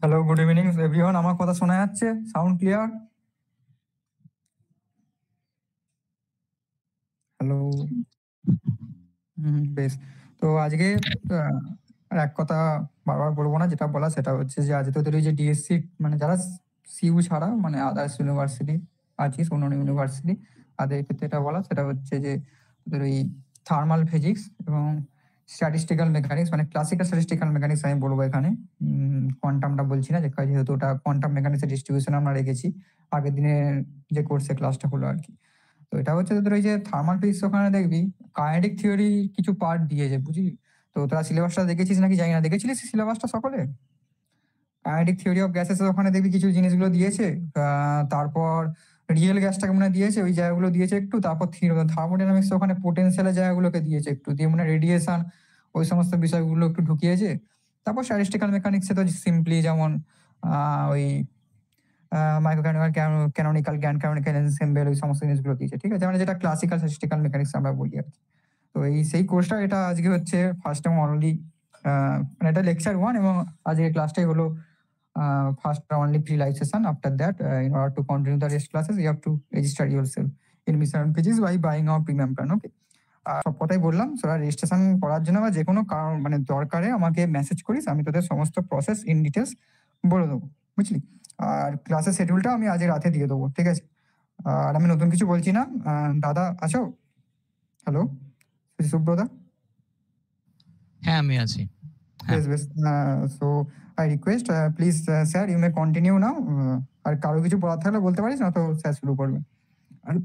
Hello, good evening everyone. আমার কথা শোনা যাচ্ছে? Sound clear? হ্যালো। বেশ। তো আজকে আর এক কথা বারবার বলবো না, যেটা বলা সেটা হচ্ছে যে আজ তোদের ওই যে ডিএসসি মানে যারা সিইউ ছাড়া মানে আদার্স ইউনিভার্সিটি আছিস, অন্যান্য ইউনিভার্সিটি, তাদের ক্ষেত্রে এটা বলা সেটা হচ্ছে যে তোদের ওই থার্মাল ফিজিক্স এবং স্ট্যাটিস্টিক্যাল মেকানিক্স, মানে ক্লাসিক্যাল স্ট্যাটিস্টিক্যাল মেকানিক্স আমি বলবো এখানে, কোয়ান্টামটা বলছি না, যেহেতু ওটা কোয়ান্টাম মেকানিক্সের ডিস্ট্রিবিউশন আমরা রেখেছি আগের দিনে যে কোর্সে ক্লাসটা হলো আর কি। তো এটা হচ্ছে তোদের ওই যে থার্মাল ফিজিক্স, ওখানে দেখবি কাইনেটিক থিওরি কিছু পার্ট দিয়েছে, বুঝলি? তো তোরা সিলেবাসটা দেখেছিস নাকি জানি না, দেখেছিলিস সিলেবাসটা সকলে? কাইনেটিক থিওরি অফ গ্যাসেস ওখানে দেখবি কিছু জিনিসগুলো দিয়েছে। তারপর রিয়েল গ্যাসটাকে মনে হয় দিয়েছে, ওই জায়গাগুলো দিয়েছে একটু। তারপর থার্মোডাইনামিক্স ওখানে পোটেনশিয়ালের জায়গাগুলোকে দিয়েছে একটু, দিয়ে মানে রেডিয়েশন ওই সমস্ত বিষয়গুলো একটু ঢুকিয়েছে। তারপর স্ট্যাটিস্টিক্যাল মেকানিক্সে তো সিম্পলি যেমন ওই মাইক্রোক্যানিক্যাল ক্যানোনিক্যাল গ্যান ক্যানোনিক্যাল এনসেম্বল ওই সমস্ত জিনিসগুলো দিয়েছে, ঠিক আছে? মানে যেটা ক্লাসিক্যাল স্ট্যাটিস্টিক্যাল মেকানিক্স আমরা বলি আর কি। তো এই সেই কোর্সটা এটা আজকে হচ্ছে ফার্স্ট টাইম অনলি, মানে এটা লেকচার 1 এবং আজকে ক্লাসটাই হলো first only free live session. After that, in order to continue the rest classes, you have to register yourself in Mission Physics by buying our premium plan. Okay. আর সব কথাই বললাম, তোরা registration করার জন্য বা যে কোনো কারণ মানে দরকারে আমাকে মেসেজ করিস, আমি তোদের সমস্ত প্রসেস ইন ডিটেলস বলে দেবো, বুঝলি? আর ক্লাসের শিডিউলটা আমি আজ রাতে দিয়ে দেবো, ঠিক আছে? আর আমি নতুন কিছু বলছি না। দাদা আছো? হ্যালো সুব্রদা? হ্যাঁ, আমি আছি। বেশ বেশ। So I request please sir you may continue now. আর কারো কিছু বলার থাকলে বলতে পারিস, না তো স্যার শুরু করবে। আর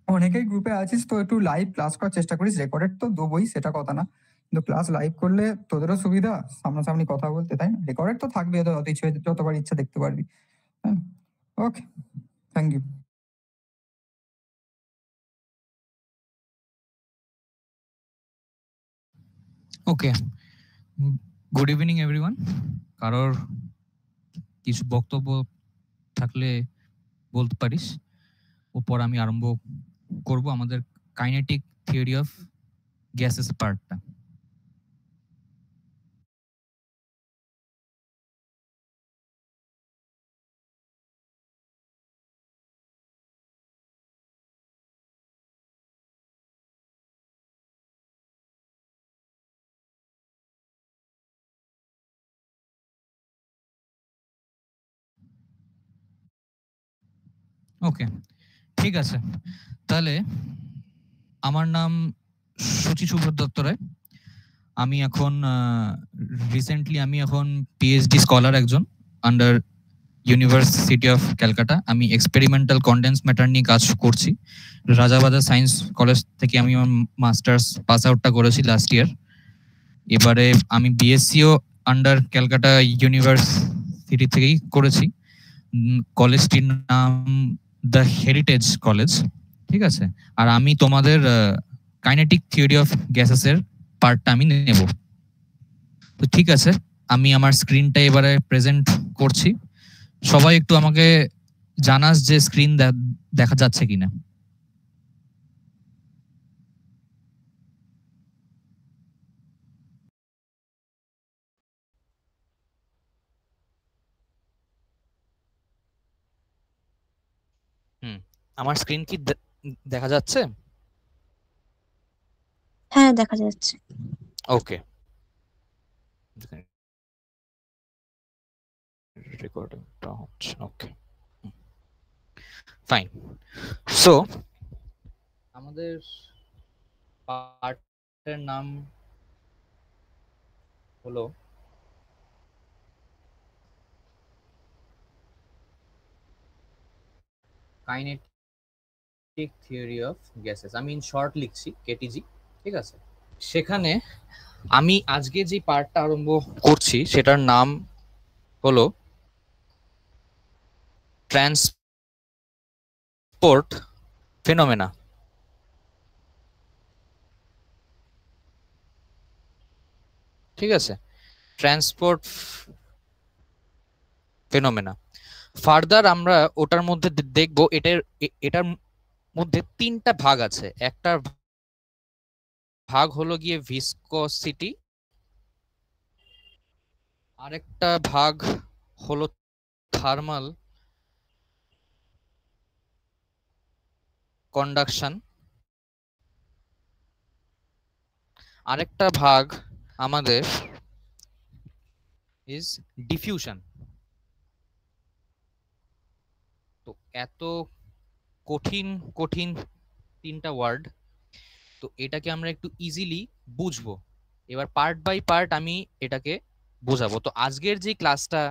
অনেকেই গ্রুপে আছিস, তো একটু লাইভ ক্লাস করার চেষ্টা করিস। রেকর্ডেড তো দেবোই, সেটা কথা না, কিন্তু ক্লাস লাইভ করলে তোদেরও সুবিধা, সামনাসামনি কথা বলতে, তাই না? রেকর্ডেড তো থাকবে, অত ইচ্ছে যতবার ইচ্ছা দেখতে পারবি। হ্যাঁ, okay, thank you. Okay, good evening everyone. কারোর কিছু বক্তব্য থাকলে বলতে পারিস, ওপর আমি আরম্ভ করব আমাদের কাইনেটিক থিওরি অফ গ্যাসেস পার্টটা। ওকে, ঠিক আছে। তাহলে আমার নাম সুচি সুব্রত দত্ত রায়। আমি এখন রিসেন্টলি পিএইচডি স্কলার একজন আন্ডার ইউনিভার্সিটি অফ ক্যালকাটা। আমি এক্সপেরিমেন্টাল কনডেন্স ম্যাটার নিয়ে কাজ করছি। রাজাবাজার সায়েন্স কলেজ থেকে আমি আমার মাস্টার্স পাস আউটটা করেছি লাস্ট ইয়ার। এবারে আমি বিএসসিও আন্ডার ক্যালকাটা ইউনিভার্সিটি থেকেই করেছি। কলেজটির নাম দ্য হেরিটেজ কলেজ, ঠিক আছে? আর আমি তোমাদের কাইনেটিক থিওরি অফ গ্যাসেস এর পার্টটা আমি নেব। তো ঠিক আছে, আমি আমার স্ক্রিনটা এবারে প্রেজেন্ট করছি। সবাই একটু আমাকে জানাস যে স্ক্রিন দেখা যাচ্ছে কিনা। আমার স্ক্রিন কি দেখা যাচ্ছে? হ্যাঁ, দেখা যাচ্ছে। ওকে, রেকর্ডিংটা হচ্ছে। ওকে, ফাইন। সো আমাদের পার্টের নাম হলো কাইনেটিক থিওরি অফ গ্যাসেস। আমি ইন শর্ট লিখছি কেটিজি, ঠিক আছে? সেখানে আমি আজকে যে পার্টটা আরম্ভ করছি সেটার নাম হলো ট্রান্সপোর্ট ফেনোমেনা। ঠিক আছে, ট্রান্সপোর্ট ফেনোমেনা। ফার্দার আমরা ওটার মধ্যে দেখবো এটার মধ্যে তিনটা ভাগ আছে। একটা ভাগ হলো গিয়ে ভিসকসিটি, আরেকটা ভাগ হলো থার্মাল কন্ডাকশন, আরেকটা ভাগ আমাদের ইজ ডিফিউশন। তো এত কঠিন কঠিন তিনটা ওয়ার্ড, তো এটাকে আমরা একটু ইজিলি বুঝবো। এবার পার্ট বাই পার্ট আমি এটাকে বোঝাবো। তো আজকের যে ক্লাসটা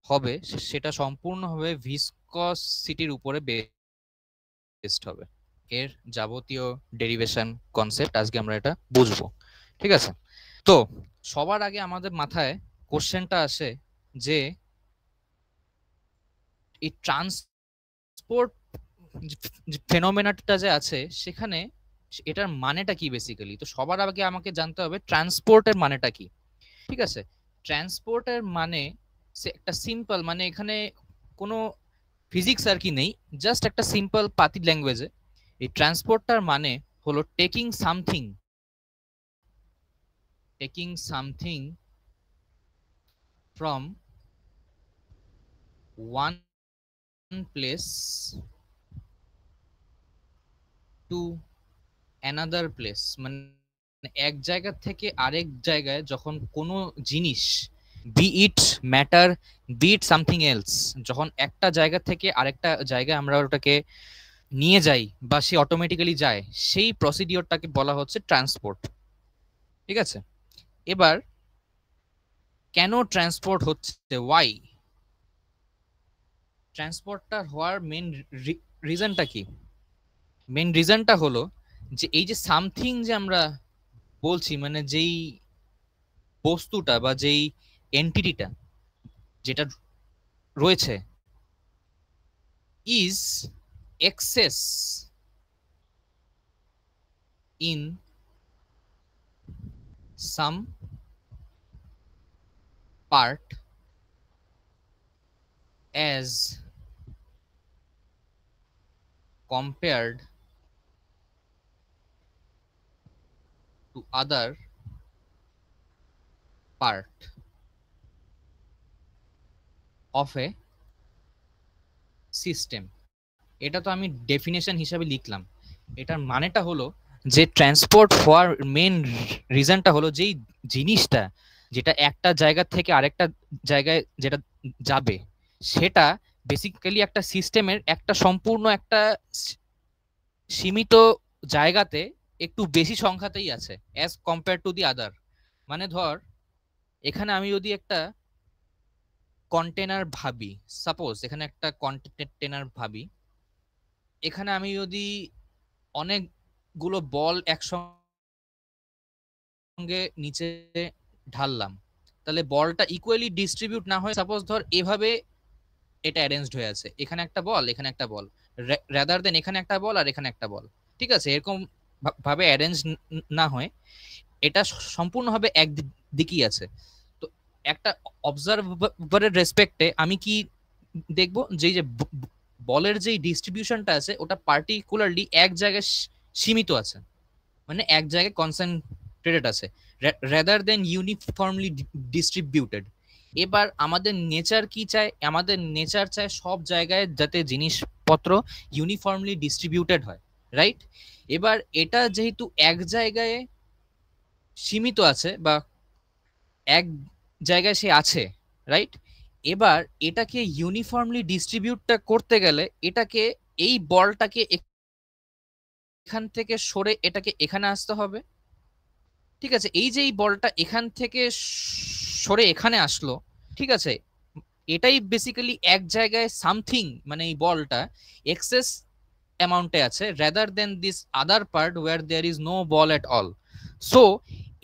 হবে সেটা সম্পূর্ণভাবে ভিসকসিটির উপরে বেসড হবে। এর যাবতীয় ডেরিভেশন কনসেপ্ট আজকে আমরা এটা বুঝবো, ঠিক আছে? তো সবার আগে আমাদের মাথায় কোশ্চেনটা আসে যে এই ট্রান্সপোর্ট ফেনোমেনাটা যে আছে সেখানে এটার মানেটা কি বেসিক্যালি। তো সবার আগে আমাকে জানতে হবে ট্রান্সপোর্টের মানেটা কি, ঠিক আছে? ট্রান্সপোর্টের মানে একটা সিম্পল, মানে এখানে কোনো ফিজিক্স আর কি নেই, জাস্ট একটা সিম্পল পাতি ল্যাঙ্গুয়েজে এই ট্রান্সপোর্টটার মানে হলো taking something from one place to another place. মানে এক জায়গা থেকে আরেক জায়গায় যখন কোনো জিনিস, be it matter, be it something else, যখন একটা জায়গা থেকে আরেকটা জায়গায় আমরা ওটাকে নিয়ে যাই বা সে অটোমেটিক্যালি যায়, সেই প্রসিডিওরটাকে বলা হচ্ছে ট্রান্সপোর্ট, ঠিক আছে? এবার কেন ট্রান্সপোর্ট হচ্ছে, ওয়াই ট্রান্সপোর্টটা হওয়ার মেন রিজনটা কি? মেন রিজনটা হলো যে এই যে সামথিং যে আমরা বলছি, মানে যেই বস্তুটা বা যেই এন্টিটিটা যেটা রয়েছে, is excess in some part as compared to other part of a system। এটা তো আমি ডেফিনেশন হিসাবে লিখলাম। এটার মানেটা হলো যে ট্রান্সপোর্ট হওয়ার মেন রিজনটা হলো যেই জিনিসটা যেটা একটা জায়গা থেকে আরেকটা জায়গায় যেটা যাবে, সেটা বেসিক্যালি একটা সিস্টেমের একটা সম্পূর্ণ একটা সীমিত জায়গাতে একটু বেশি সংখ্যাতেই আছে অ্যাজ কম্পেয়ার টু দি আদার। মানে ধর এখানে আমি যদি একটা কন্টেনার ভাবি, সাপোজ এখানে একটা কন্টেনার ভাবি, এখানে আমি যদি অনেকগুলো বল একসঙ্গে নিচে ঢাললাম, তাহলে বলটা ইকুয়ালি ডিস্ট্রিবিউট না হয়ে সাপোজ ধর এভাবে এটা অ্যারেঞ্জড হয়ে আছে, এখানে একটা বল, এখানে একটা বল, রাদার দেন এখানে একটা বল আর এখানে একটা বল, ঠিক আছে? এরকম ভাবে অ্যারেঞ্জ না হয়, এটা সম্পূর্ণভাবে একদিকেই আছে। তো একটা অবজারভারের রেসপেক্টে আমি কি দেখবো, যে বলের যে ডিস্ট্রিবিউশনটা আছে ওটা পার্টিকুলারলি এক জায়গায় সীমিত আছে, মানে এক জায়গায় কনসেন্ট্রেটেড আছে, রাদার দেন ইউনিফর্মলি ডিস্ট্রিবিউটেড। এবার আমাদের নেচার কি চায়? আমাদের নেচার চায় সব জায়গায় যাতে জিনিসপত্র ইউনিফর্মলি ডিস্ট্রিবিউটেড হয়, রাইট? এবার এটা যেহেতু এক জায়গায় সীমিত আছে বা এক জায়গায় সে আছে, রাইট? এবার এটাকে ইউনিফর্মলি ডিস্ট্রিবিউটটা করতে গেলে এটাকে, এই বলটাকে এখান থেকে সরে এটাকে এখানে আসতে হবে, ঠিক আছে? এই যে এই বলটা এখান থেকে সরে এখানে আসলো, ঠিক আছে? এটাই বেসিক্যালি এক জায়গায় সামথিং, মানে এই বলটা এক্সেস অ্যামাউন্টে আছে rather than this other part where there is no ball at all. So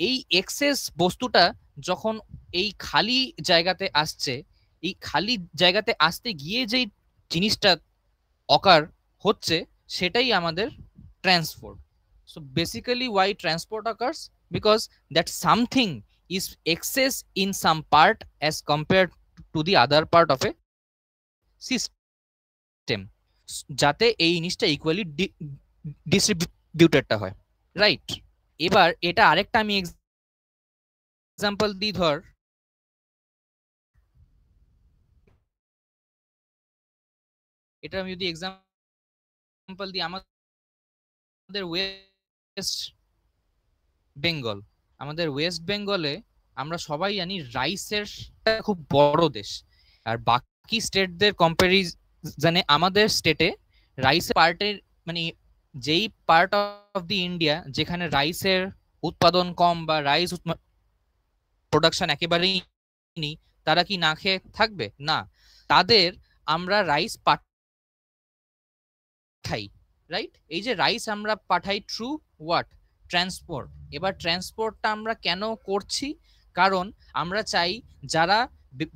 এই এক্সেস বস্তুটা যখন এই খালি জায়গাতে আসছে, এই খালি জায়গাতে আসতে গিয়ে যেই জিনিসটা অকার হচ্ছে সেটাই আমাদের transport. So basically why transport occurs, because that something is excess in some part as compared to the other part of a system, যাতে এই জিনিসটা ইকুয়ালি ডিস্ট্রিবিউটেডটা হয়, রাইট? এবার এটা আরেকটা আমি এক্সাম্পল দিই, ধর এটা আমি যদি এক্সাম্পল দিই, আমাদের ওয়েস্ট বেঙ্গল, আমাদের ওয়েস্ট বেঙ্গলে আমরা সবাই জানি রাইসের খুব বড় দেশ, আর বাকি স্টেটদের কম্পারিজনে আমাদের স্টেটে রাইস পার্টের মানে যেই পার্ট অফ দি ইন্ডিয়া যেখানে রাইসের উৎপাদন কম বা রাইস প্রোডাকশন একেবারেই নেই, তারা কি না খেয়ে থাকবে? না, তাদের আমরা রাইস পাঠাই, রাইট? এই যে রাইস আমরা পাঠাই থ্রু হোয়াট? ট্রান্সপোর্ট। এবার ট্রান্সপোর্টটা আমরা কেন করছি? কারণ আমরা চাই যারা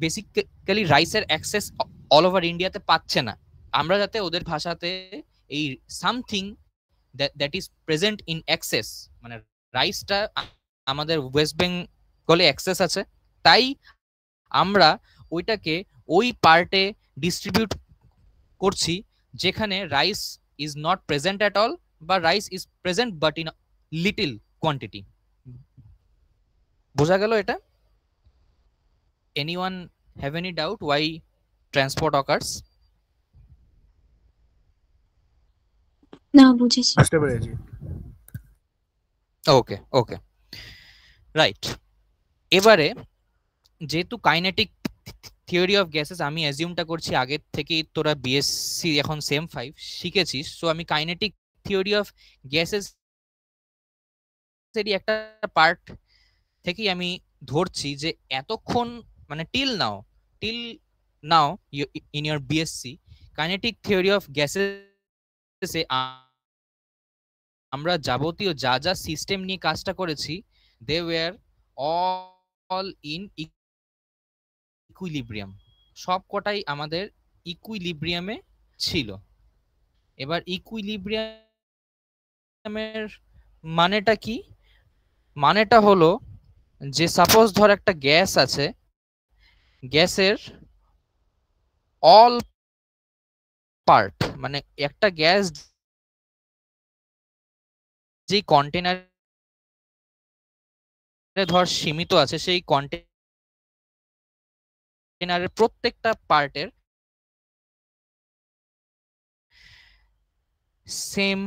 বেসিক্যালি রাইসের অ্যাক্সেস অল ওভার ইন্ডিয়াতে পাচ্ছে না, আমরা যাতে ওদের ভাষাতে এই something that is present in access, মানে রাইসটা আমাদের ওয়েস্ট বেঙ্গলে অ্যাক্সেস আছে, তাই আমরা ওইটাকে ওই পার্টে ডিস্ট্রিবিউট করছি যেখানে rice is not present at all, বা rice is present but in little quantity. বোঝা গেল এটা? Anyone have any doubt why transport occurs? না, বুঝেছি। বুঝতে পেরেছি। Okay okay, right. এবারে যেহেতু কাইনেটিক থিওরি অফ গ্যাসেস আমি অ্যাজিউমটা করছি আগের থেকেই তোরা বিএসসি এখন সেম 5 শিখেছিস, সো আমি কাইনেটিক থিওরি অফ গ্যাসেস এরই একটা পার্ট থেকেই আমি ধরছি যে এতক্ষণ মানে till now in your BSc kinetic theory of gases আমরা যাবতীয় যা যা সিস্টেম নিয়ে কাজটা করেছি, they were all in equilibrium, সব কটাই আমাদের ইকুইলিব্রিয়ামে ছিল। এবার ইকুইলিব্রিয়ামের মানেটা কি? মানেটা হলো যে সাপোজ ধর একটা গ্যাস আছে, গ্যাসের অল পার্ট মানে একটা গ্যাস যে কন্টেনারে ধর সীমিত আছে, সেই কন্টেনারের প্রত্যেকটা পার্টের সেম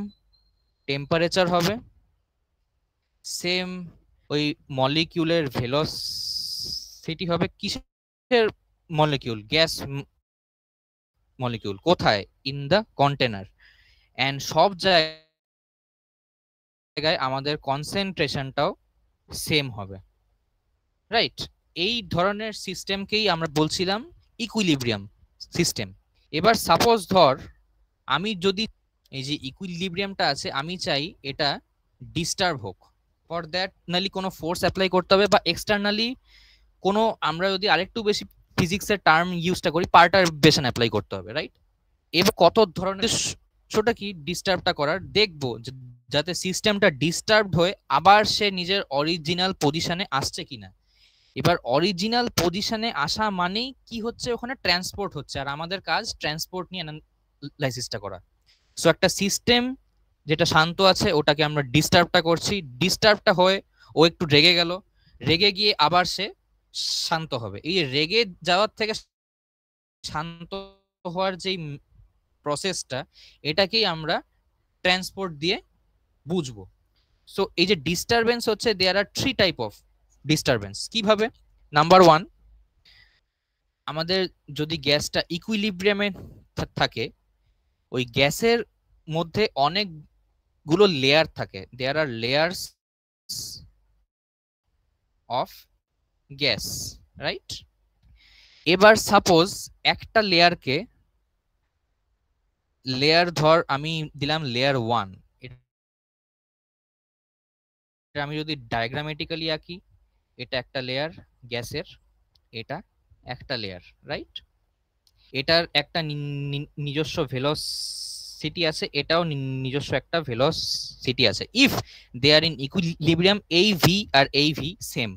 টেম্পারেচার হবে, সেম ওই মলিকিউলের ভেলোসিটি হবে। কিসের মলিকিউল? Gas molecule. কোথায়? In the container. এন্ড সব জায়গায় আমাদের কনসেন্ট্রেশনটাও সেম হবে, রাইট? এই ধরনের সিস্টেমকেই আমরা বলছিলাম ইকুইলিব্রিয়াম সিস্টেম। এবার সাপোজ ধর আমি যদি এই যে ইকুইলিব্রিয়ামটা আছে আমি চাই এটা ডিস্টার্ব হোক, ফর দ্যাট নালি কোনো ফোর্স অ্যাপ্লাই করতে হবে, বা এক্সটার্নালি কোনো আমরা যদি আরেকটু বেশি ফিজিক্সের টার্ম ইউজটা করি পার্টারবেশন অ্যাপ্লাই করতে হবে, রাইট? এবার কত ধরনের সেটা কি ডিস্টার্বটা করার দেখবো যাতে সিস্টেমটা ডিস্টার্বড হয়ে আবার সে নিজের অরিজিনাল পজিশনে আসছে কিনা। এবার অরিজিনাল পজিশনে আসা মানেই কি হচ্ছে? ওখানে ট্রান্সপোর্ট হচ্ছে, আর আমাদের কাজ ট্রান্সপোর্ট নিয়ে অ্যানালাইসিসটা করা। সো একটা সিস্টেম যেটা শান্ত আছে ওটাকে আমরা ডিস্টার্বটা করছি, ডিস্টার্বটা হয়ে ও একটু রেগে গেল, রেগে গিয়ে আবার সে শান্ত হবে। এই রেগে যাওয়ার থেকে শান্ত হওয়ার যেই প্রসেসটা, এটাকেই আমরা ট্রান্সপোর্ট দিয়ে বুঝবো। সো এই যে ডিস্টারবেন্স হচ্ছে, দেয়ার আর 3 টাইপ অফ ডিস্টারবেন্স। কিভাবে? নাম্বার 1, আমাদের যদি গ্যাসটা ইকুইলিব্রিয়ামে থাকে, ওই গ্যাসের মধ্যে অনেকগুলো লেয়ার থাকে, দেয়ার আর লেয়ার্স অফ গ্যাস, রাইট? এবার সাপোজ একটা লেয়ারকে ধর আমি দিলাম লেয়ার 1, এটা আমি যদি ডায়াগ্রামেটিক্যালি আঁকি, এটা একটা লেয়ার গ্যাসের, এটা একটা লেয়ার, রাইট? এটার একটা নিজস্ব ভেলোসিটি আছে, এটাও নিজস্ব একটা ভেলোসিটি আছে। If they are in equilibrium, এই ভি আর এই ভি সেম।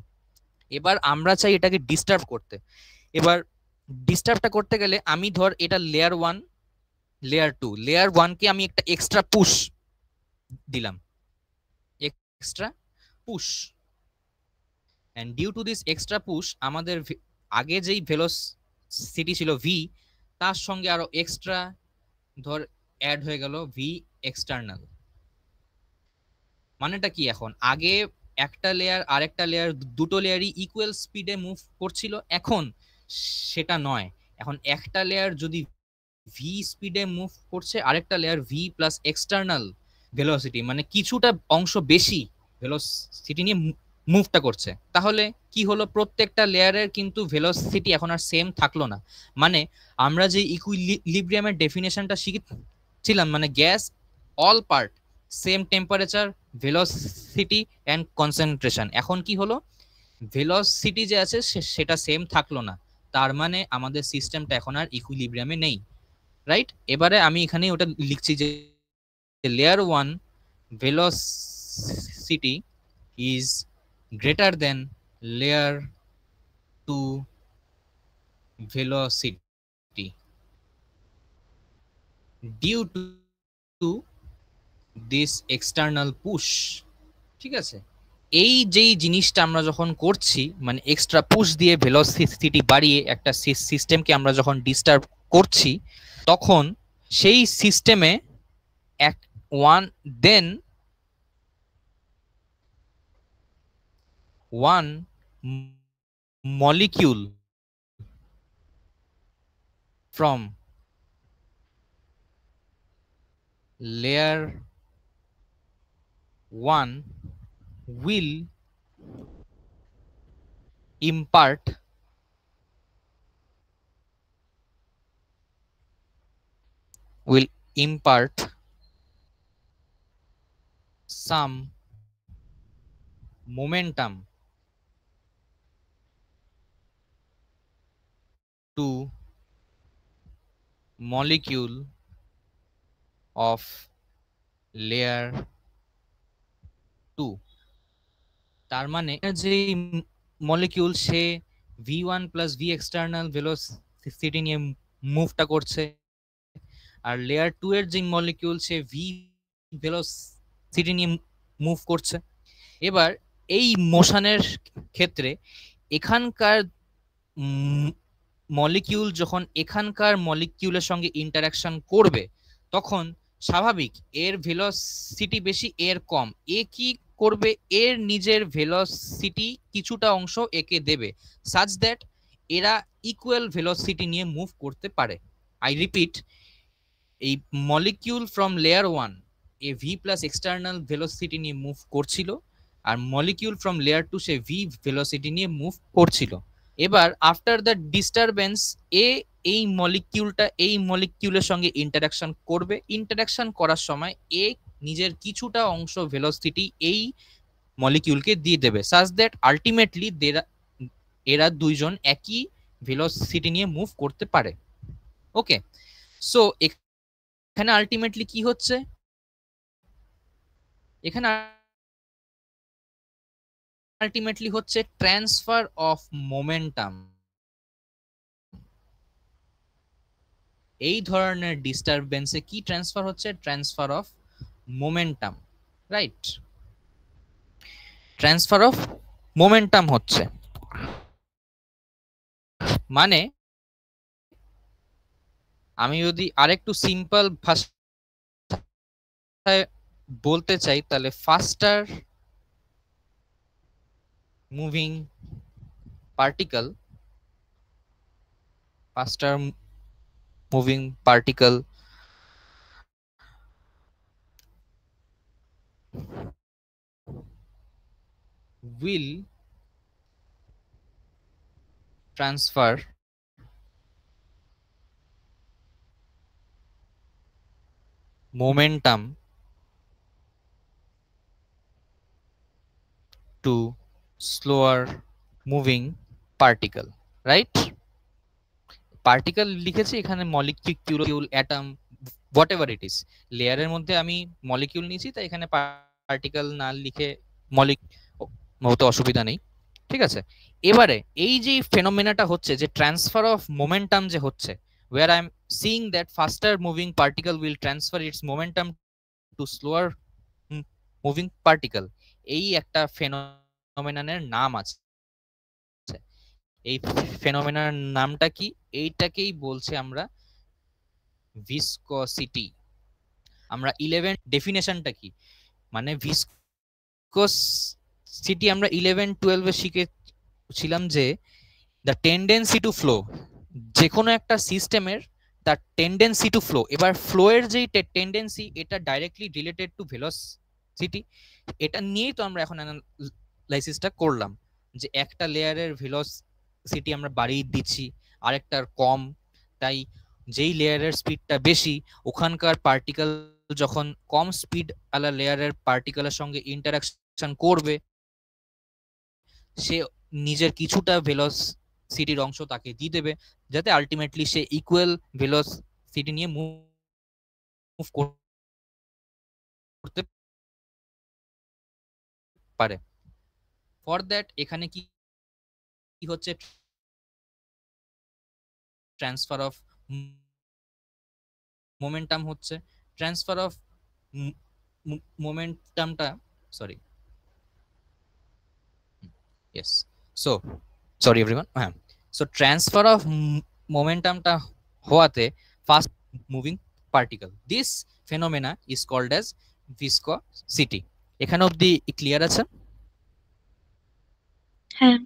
এবার আমরা চাই এটাকে ডিস্টার্ব করতে। এবার ডিস্টার্বটা করতে গেলে আমি ধর এটা লেয়ার 1, লেয়ার 2, লেয়ার 1 কে আমি একটা এক্সট্রা পুশ দিলাম, extra push, and due to this extra push আমাদের আগে যেই ভেলোসিটি ছিল ভি, তার সঙ্গে আরো এক্সট্রা ধর অ্যাড হয়ে গেল ভি এক্সটার্নাল। মানেটা কি? এখন আগে একটা লেয়ার আরেকটা লেয়ার, দুটো লেয়ারই ইকুয়াল স্পিডে মুভ করছিল, এখন সেটা নয়। এখন একটা লেয়ার যদি ভি স্পিডে মুভ করছে, আরেকটা layer V plus external velocity, মানে কিছুটা অংশ বেশি ভেলোসিটি নিয়ে মুভটা করছে, তাহলে কি হলো? প্রত্যেকটা লেয়ারের কিন্তু ভেলোসিটি এখন আর সেম থাকলো না। মানে আমরা যে ইকুইলিব্রিয়ামের ডেফিনেশনটা শিখেছিলাম, মানে gas all part same temperature, velocity and concentration, এখন কি হলো? ভেলোসিটি যে আছে সেটা সেম থাকলো না, তার মানে আমাদের সিস্টেমটা এখন আর ইকুইলিব্রিয়ামে নেই, রাইট? এবারে আমি এখানে ওটা লিখছি যে layer 1 velocity is greater than layer 2 velocity due to this external push। ঠিক আছে, এই যেই জিনিসটা আমরা যখন করছি, মানে এক্সট্রা পুশ দিয়ে ভেলোসিটি বাড়িয়ে একটা সিস্টেমকে আমরা যখন ডিস্টার্ব করছি, তখন সেই সিস্টেমে এক one then one molecule from layer 1 will impart some momentum to molecule of layer 2। তার মানে যে মলিকিউল সে v1 plus V external velocity নিয়ে মুভটা করছে, আর লেয়ার 2 এর যে মলিকিউল সে ভি ভেলোসিটি নিয়ে মুভ করছে। এবার এই মোশনের ক্ষেত্রে এখানকার মলিকিউল যখন এখানকার মলিকিউলের সঙ্গে ইন্টারাকশন করবে, তখন স্বাভাবিক এর ভেলোসিটি বেশি এর কম, এ কি করবে? এর নিজের ভেলোসিটি কিছুটা অংশ একে দেবে, সাচ দ্যাট এরা ইকুয়াল ভেলোসিটি নিয়ে মুভ করতে পারে। আই রিপিট, এই মলিকিউল ফ্রম লেয়ার 1 এ ভি প্লাস এক্সটার্নাল ভেলোসিটি নিয়ে মুভ করছিল, আর মলিকিউল ফ্রম লেয়ার 2 সে ভি ভেলোসিটি নিয়ে মুভ করছিল। এবার আফটার দ্য ডিস্টারবেন্স এই মলিকিউলটা এই মলিকিউলের সঙ্গে ইন্টারাকশন করবে, ইন্টারাকশন করার সময় এ নিজের কিছুটা অংশ ভেলোসিটি এই মলিকিউলকে দিয়ে দেবে, সাচ দ্যাট আলটিমেটলি এরা দুইজন একই ভেলোসিটি নিয়ে মুভ করতে পারে। ওকে, সো এখানে আলটিমেটলি কি হচ্ছে? এখানে আলটিমেটলি হচ্ছে ট্রান্সফার অফ মোমেন্টাম। এই ধরনের ডিস্টারবেন্সে কি ট্রান্সফার হচ্ছে? Transfer of momentum, right? Transfer of momentum হচ্ছে, মানে আমি যদি আরেকটু সিম্পল ভাষায় বলতে চাই, তাহলে ফাস্টার moving particle will transfer momentum to slower moving particle, right? Particle লিখেছি এখানে, molecule, atom, what ever it is. লেয়ারের মধ্যে আমি মলিকিউল নিয়েছি, তাই এখানে পার্টিকেল না লিখে হতে অসুবিধা নেই, ঠিক আছে? এবারে এই যে ফেনোমেনাটা হচ্ছে, যে ট্রান্সফার অফ মোমেন্টাম যে হচ্ছে, where I am seeing that faster moving particle will transfer its momentum to slower moving particle, এই একটা ফেনোমেনানের নাম আছে। এই ফেনোমেনার নামটা কি? এইটাকেই বলছে আমরা ভিসকোসিটি। আমরা 11 ডেফিনেশনটা কি, মানে ভিসকোসিটি আমরা 11-12 এ শিখেছিলাম যে দ্য টেন্ডেন্সি টু ফ্লো, যে কোনো একটা সিস্টেমের তার টেন্ডেন্সি টু ফ্লো। এবার ফ্লো এর যেই টেন্ডেন্সি এটা ডাইরেক্টলি রিলেটেড টু ভেলোসিটি, এটা নিয়েই তো আমরা এখন অ্যানালাইসিসটা করলাম যে একটা লেয়ারের ভেলোসিটি আমরা বাড়িয়ে দিচ্ছি, আরেকটার কম, তাই যেই লেয়ারের স্পিডটা বেশি ওখানকার পার্টিকেল যখন কম স্পিড আলা লেয়ারের পার্টিকেলের সঙ্গে ইন্টারাকশন করবে সে নিজের কিছুটা ভেলোসিটির অংশ তাকে দিয়ে দেবে, যাতে আলটিমেটলি সে ইকুয়াল ভেলোসিটি নিয়ে মুভ করতে পারে। ফর দ্যাট এখানে কি হচ্ছে, ট্রান্সফার অফ মোমেন্টাম হচ্ছে। ট্রান্সফার অফ মোমেন্টামটা, sorry, yes, so sorry everyone, হ্যাঁ, সো ট্রান্সফার অফ মোমেন্টামটা হওয়াতে fast moving particle, this phenomena is called as viscosity. এখানে অবধি ক্লিয়ার আছে? হ্যাঁ।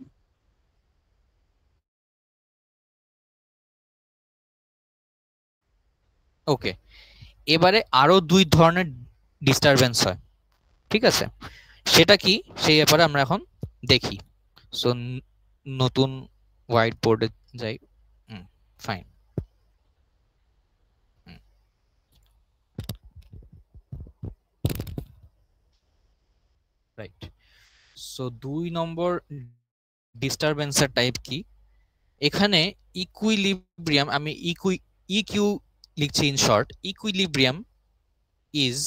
ওকে, এবারে আরো দুই ধরনের ডিস্টারবেন্স হয়, ঠিক আছে? সেটা কি সেই ব্যাপারে আমরা এখন দেখি। সো নতুন হোয়াইট বোর্ডে যাই। Fine, right. সো 2 নম্বর ডিস্টারবেন্সের টাইপ কি, এখানে ইকুইলিব্রিয়াম, আমি ইকিউ লিখছি in short, equilibrium is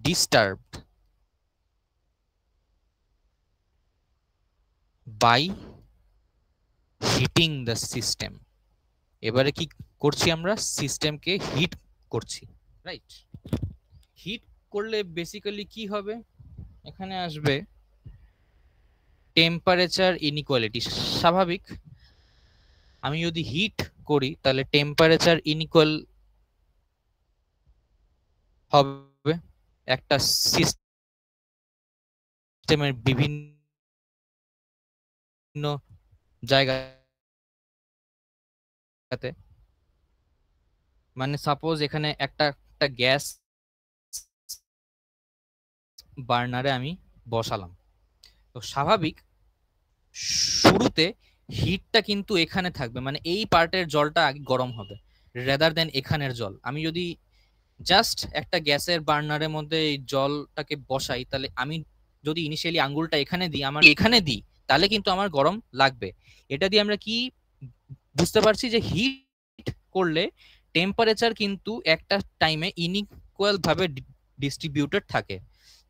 disturbed by heating the system। এবারে কি করছি আমরা, সিস্টেমকে হিট করছি, রাইট? হিট করলে বেসিক্যালি কি হবে, এখানে আসবে টেম্পারেচার ইনইকুয়ালিটি। স্বাভাবিক, আমি যদি হিট করি তাহলে টেম্পারেচার ইনইকুয়াল হবে। একটা সিস্টেমের বিভিন্ন জায়গাতে, মানে সাপোজ এখানে একটা গ্যাস বার্নারে আমি বসালাম, তো স্বাভাবিক শুরুতে হিটটা কিন্তু এখানে থাকবে, মানে এই পার্টের জলটা আগে গরম হবে রেদার দেন এখানের জল। আমি যদি জাস্ট একটা গ্যাসের বার্নারের মধ্যে এই জলটাকে বসাই, তাহলে আমি যদি ইনিশিয়ালি আঙ্গুলটা এখানে দিই, আমার এখানে দিই, তাহলে কিন্তু আমার গরম লাগবে। এটা দিয়ে আমরা কি বুঝতে পারছি যে হিট করলে টেম্পারেচার কিন্তু একটা টাইমে ইনইকুয়াল ভাবে ডিস্ট্রিবিউটেড থাকে।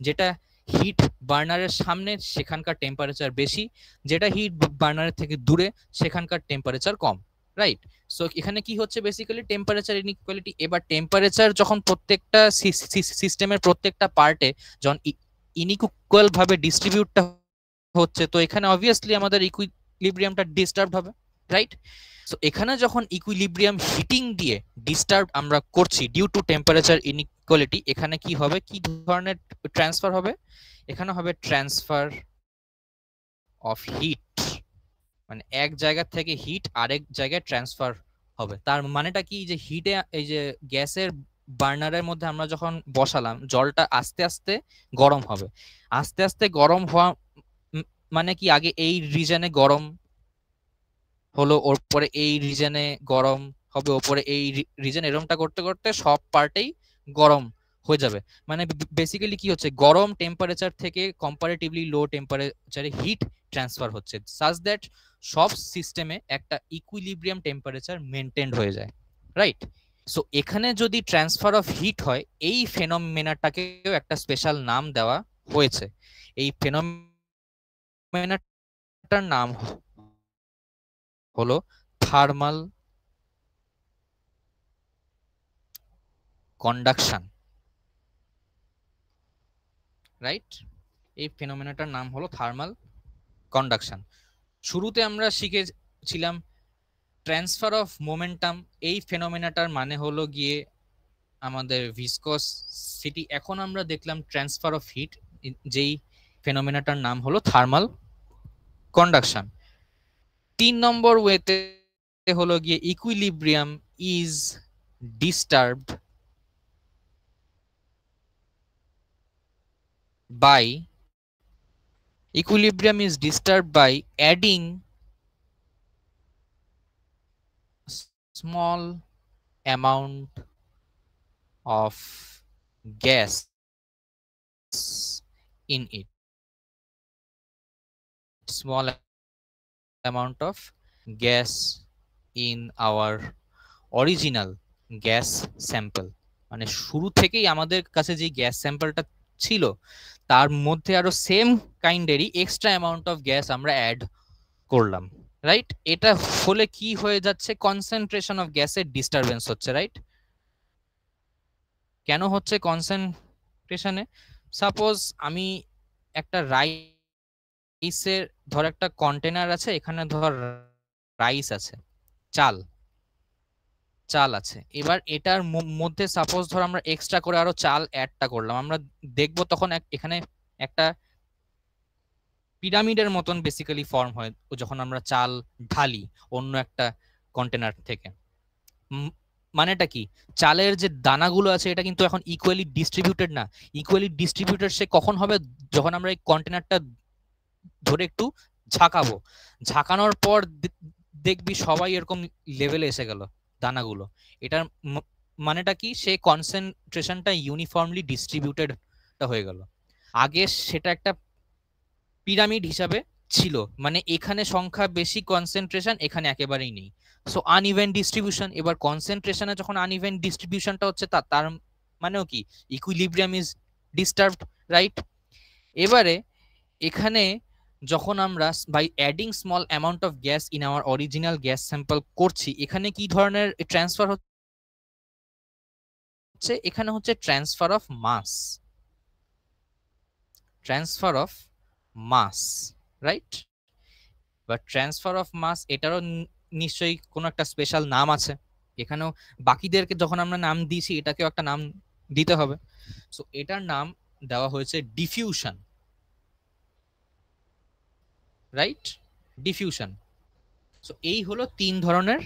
যেটা হিট বার্নারের সামনে সেখানকার টেম্পারেচার বেশি, যেটা হিট বার্নারের থেকে দূরে সেখানকার টেম্পারেচার কম, রাইট? সো এখানে কি হচ্ছে, বেসিক্যালি টেম্পারেচার ইনইকুয়ালিটি। এবার টেম্পারেচার যখন প্রত্যেকটা সিস্টেমের প্রত্যেকটা পার্টে যখন ইনইকুয়াল ভাবে ডিস্ট্রিবিউটটা হচ্ছে, তো এখানে অবভিয়াসলি আমাদের ইকুইলিব্রিয়ামটা ডিস্টার্ব হবে, রাইট? সো এখানে যখন ইকুইলিব্রিয়াম হিটিং দিয়ে ডিস্টার্ব আমরা করছি ডিউ টু টেম্পারেচার ইনইকুয়ালিটি, এখানে কি হবে, কি ধরনের ট্রান্সফার হবে, এখানে হবে ট্রান্সফার অফ হিট, মানে এক জায়গা থেকে হিট আরেক জায়গায় ট্রান্সফার হবে। তার মানেটা কি, যে হিটে এই যে গ্যাসের বার্নারের মধ্যে আমরা যখন বসালাম, জলটা আস্তে আস্তে গরম হবে। আস্তে আস্তে গরম হওয়া মানে কি, আগে এই রিজনে গরম হলো, ওর পরে এই রিজনে গরম হবে, ওপরে এই রিজন, এরকমটা করতে করতে সব পার্টেই গরম হয়ে যাবে। মানে বেসিক্যালি কি হচ্ছে, গরম টেম্পারেচার থেকে কম্পারেটিভলি লো টেম্পারেচারে হিট ট্রান্সফার হচ্ছে, সাজ দ্যাট সব সিস্টেমে একটা ইকুইলিব্রিয়াম টেম্পারেচার মেনটেন্ড হয়ে যায়, রাইট? সো এখানে যদি ট্রান্সফার অফ হিট হয়, এই ফেনোমেনাটাকেও একটা স্পেশাল নাম দেওয়া হয়েছে। এই ফেনোমেনাটার নাম হলো থার্মাল কন্ডাকশন, রাইট? এই ফেনোমেনাটার নাম হলো থার্মাল কন্ডাকশন। শুরুতে আমরা শিখেছিলাম ট্রান্সফার অফ মোমেন্টাম, এই ফেনোমেনাটার মানে হলো গিয়ে আমাদের ভিসকসিটি। এখন আমরা দেখলাম ট্রান্সফার অফ হিট, যেই ফেনোমেনাটার নাম হলো থার্মাল কন্ডাকশন। 3 নম্বর ওয়েতে হলো গিয়ে equilibrium is disturbed by equilibrium is disturbed by adding small amount of gas in it, small amount of gas in our original gas sample। মানে শুরু থেকেই আমাদের কাছে যে গ্যাস স্যাম্পলটা ছিল তার মধ্যে আরো সেম কাইন্ডেরই এক্সট্রা অ্যামাউন্ট অফ গ্যাস আমরা অ্যাড করলাম, রাইট? এটা হলে কি হয়ে যাচ্ছে, কনসেন্ট্রেশন অফ গ্যাসের ডিস্টারবেন্স হচ্ছে, রাইট? কেন হচ্ছে কনসেন্ট্রেশনে? সাপোজ আমি একটা রাইসের ধর একটা কন্টেনার আছে, এখানে ধর রাইস আছে, চাল আছে। এবার এটার মধ্যে সাপোজ ধর আমরা এক্সট্রা করে আরো চাল অ্যাডটা করলাম, আমরা দেখবো তখন এখানে একটা পিরামিডের মতন বেসিক্যালি ফর্ম হয় যখন আমরা চাল ঢালি অন্য একটা কন্টেনার থেকে। মানেটা কি, চালের যে দানাগুলো আছে এটা কিন্তু এখন ইকুয়ালি ডিস্ট্রিবিউটেড না। ইকুয়ালি ডিস্ট্রিবিউটেড সে কখন হবে, যখন আমরা এই কন্টেনারটা ধরে একটু ঝাঁকাবো, ঝাঁকানোর পর দেখবি সবাই এরকম লেভেলে এসে গেল দানাগুলো। এটার মানেটা কি, সে কনসেন্ট্রেশনটা ইউনিফর্মলি ডিস্ট্রিবিউটেড হয়ে গেল। আগে সেটা একটা পিরামিড হিসাবে ছিল, মানে এখানে সংখ্যা বেশি, কনসেন্ট্রেশন এখানে একেবারেই নেই, সো আনইভেন ডিস্ট্রিবিউশন। এবার কনসেন্ট্রেশনে যখন আনইভেন ডিস্ট্রিবিউশনটা হচ্ছে তার মানেও কি, ইকুইলিব্রিয়াম ইজ ডিস্টার্বড, রাইট? এবারে এখানে যখন আমরা by adding small amount of gas in our original gas sample করছি, এখানে কি ধরনের ট্রান্সফার হচ্ছে? এখানে হচ্ছে transfer of mass, transfer of mass, right? বা ট্রান্সফার অফ মাস, এটারও নিশ্চয়ই কোনো একটা স্পেশাল নাম আছে। এখানেও বাকিদেরকে যখন আমরা নাম দিয়েছি এটাকেও একটা নাম দিতে হবে। সো এটার নাম দেওয়া হয়েছে ডিফিউশন, রাইট? ডিফিউশন। সো এই হলো 3 ধরনের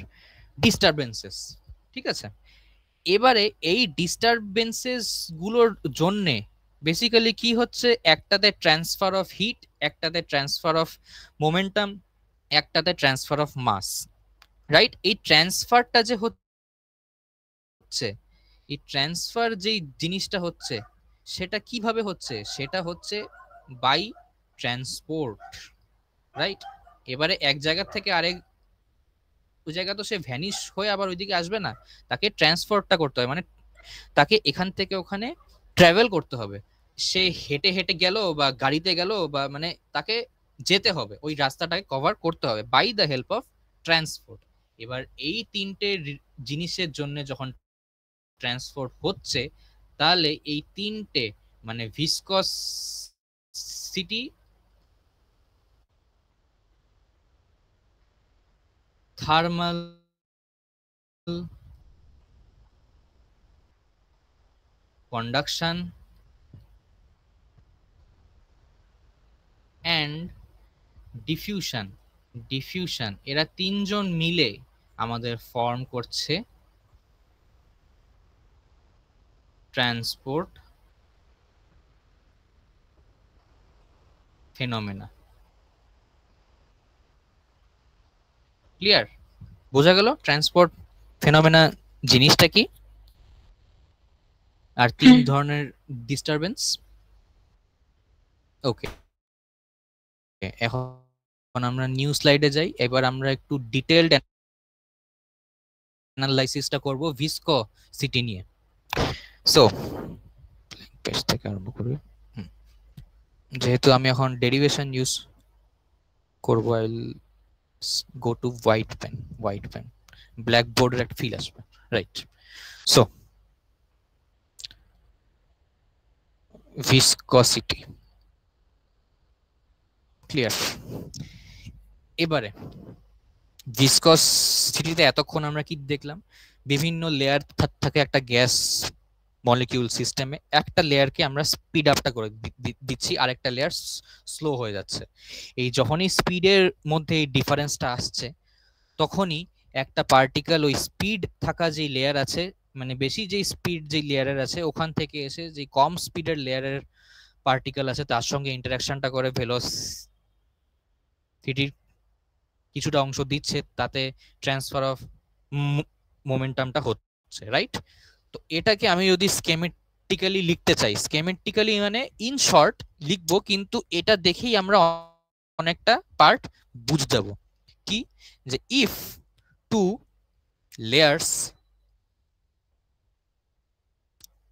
ডিস্টারবেন্সেস, ঠিক আছে? এবারে এই ডিস্টারবেন্সেস গুলোর জন্য বেসিক্যালি কি হচ্ছে, একটাতে ট্রান্সফার অফ হিট, একটাতে ট্রান্সফার অফ মোমেন্টাম, একটাতে ট্রান্সফার অফ মাস, রাইট? এই ট্রান্সফারটা যে হচ্ছে, এই ট্রান্সফার যেই জিনিসটা হচ্ছে সেটা কিভাবে হচ্ছে, সেটা হচ্ছে বাই ট্রান্সপোর্ট, রাইট? এবারে এক জায়গা থেকে আরেক ওই জায়গা তো সে ভ্যানিশ হয়ে আবার ওইদিকে আসবে না, তাকে ট্রান্সপোর্টটা করতে হয়, মানে তাকে এখান থেকে ওখানে ট্রাভেল করতে হবে। সে হেঁটে হেঁটে গেল বা গাড়িতে গেল, বা মানে তাকে যেতে হবে, ওই রাস্তাটাকে কভার করতে হবে by the help of transport. এবার এই 3টে জিনিসের জন্য যখন ট্রান্সপোর্ট হচ্ছে, তাহলে এই 3টে মানে ভিসকসিটি, থার্মাল কন্ডাকশন অ্যান্ড ডিফিউশন, এরা 3জন মিলে আমাদের ফর্ম করছে ট্রান্সপোর্ট ফেনোমেনা। ক্লিয়ার? বোঝা গেল ট্রান্সপোর্ট ফেনোমেনা জিনিসটা কি আর 3 ধরনের ডিস্টারবেন্স। ওকে, এখন আমরা নিউ স্লাইডে যাই। এবার আমরা একটু ডিটেইলড অ্যানালাইসিসটা করব ভিসকসিটি নিয়ে। সো পেজ থেকে আরম্ভ করি। যেহেতু আমি এখন ডেরিভেশন ইউজ করব, I will go to white pen, black বোর্ডের একটা ফিল আসবে, রাইট? So ভিসকসিটি clear? এবারে ভিসকসিটিতে এতক্ষণ আমরা কি দেখলাম, বিভিন্ন লেয়ার থাকে একটা গ্যাস মলিকিউল সিস্টেমে, একটা লেয়ারকে আমরা স্পিড আপটা করে দিচ্ছি, আরেকটা লেয়ার স্লো হয়ে যাচ্ছে। এই যখনই স্পিডের মধ্যে এই ডিফারেন্সটা আসছে, তখনই একটা পার্টিকেল ওই স্পিড থাকা যে লেয়ার আছে, মানে বেশি যে স্পিড যে লেয়ারের আছে ওখান থেকে এসে যে কম স্পিডের লেয়ারের পার্টিকেল আছে তার সঙ্গে ইন্টারাকশনটা করে ভেলোসিটির কিছুটা অংশ দিচ্ছে, তাতে ট্রান্সফার অফ মোমেন্টামটা হচ্ছে, রাইট? তো এটাকে আমি যদি স্কেমেটিক্যালি লিখতে চাই, স্কেমেটিক্যালি মানে ইন শর্ট লিখবো, কিন্তু এটা দেখেই আমরা অনেকটা পার্ট বুঝে যাব। কি, যে if two layers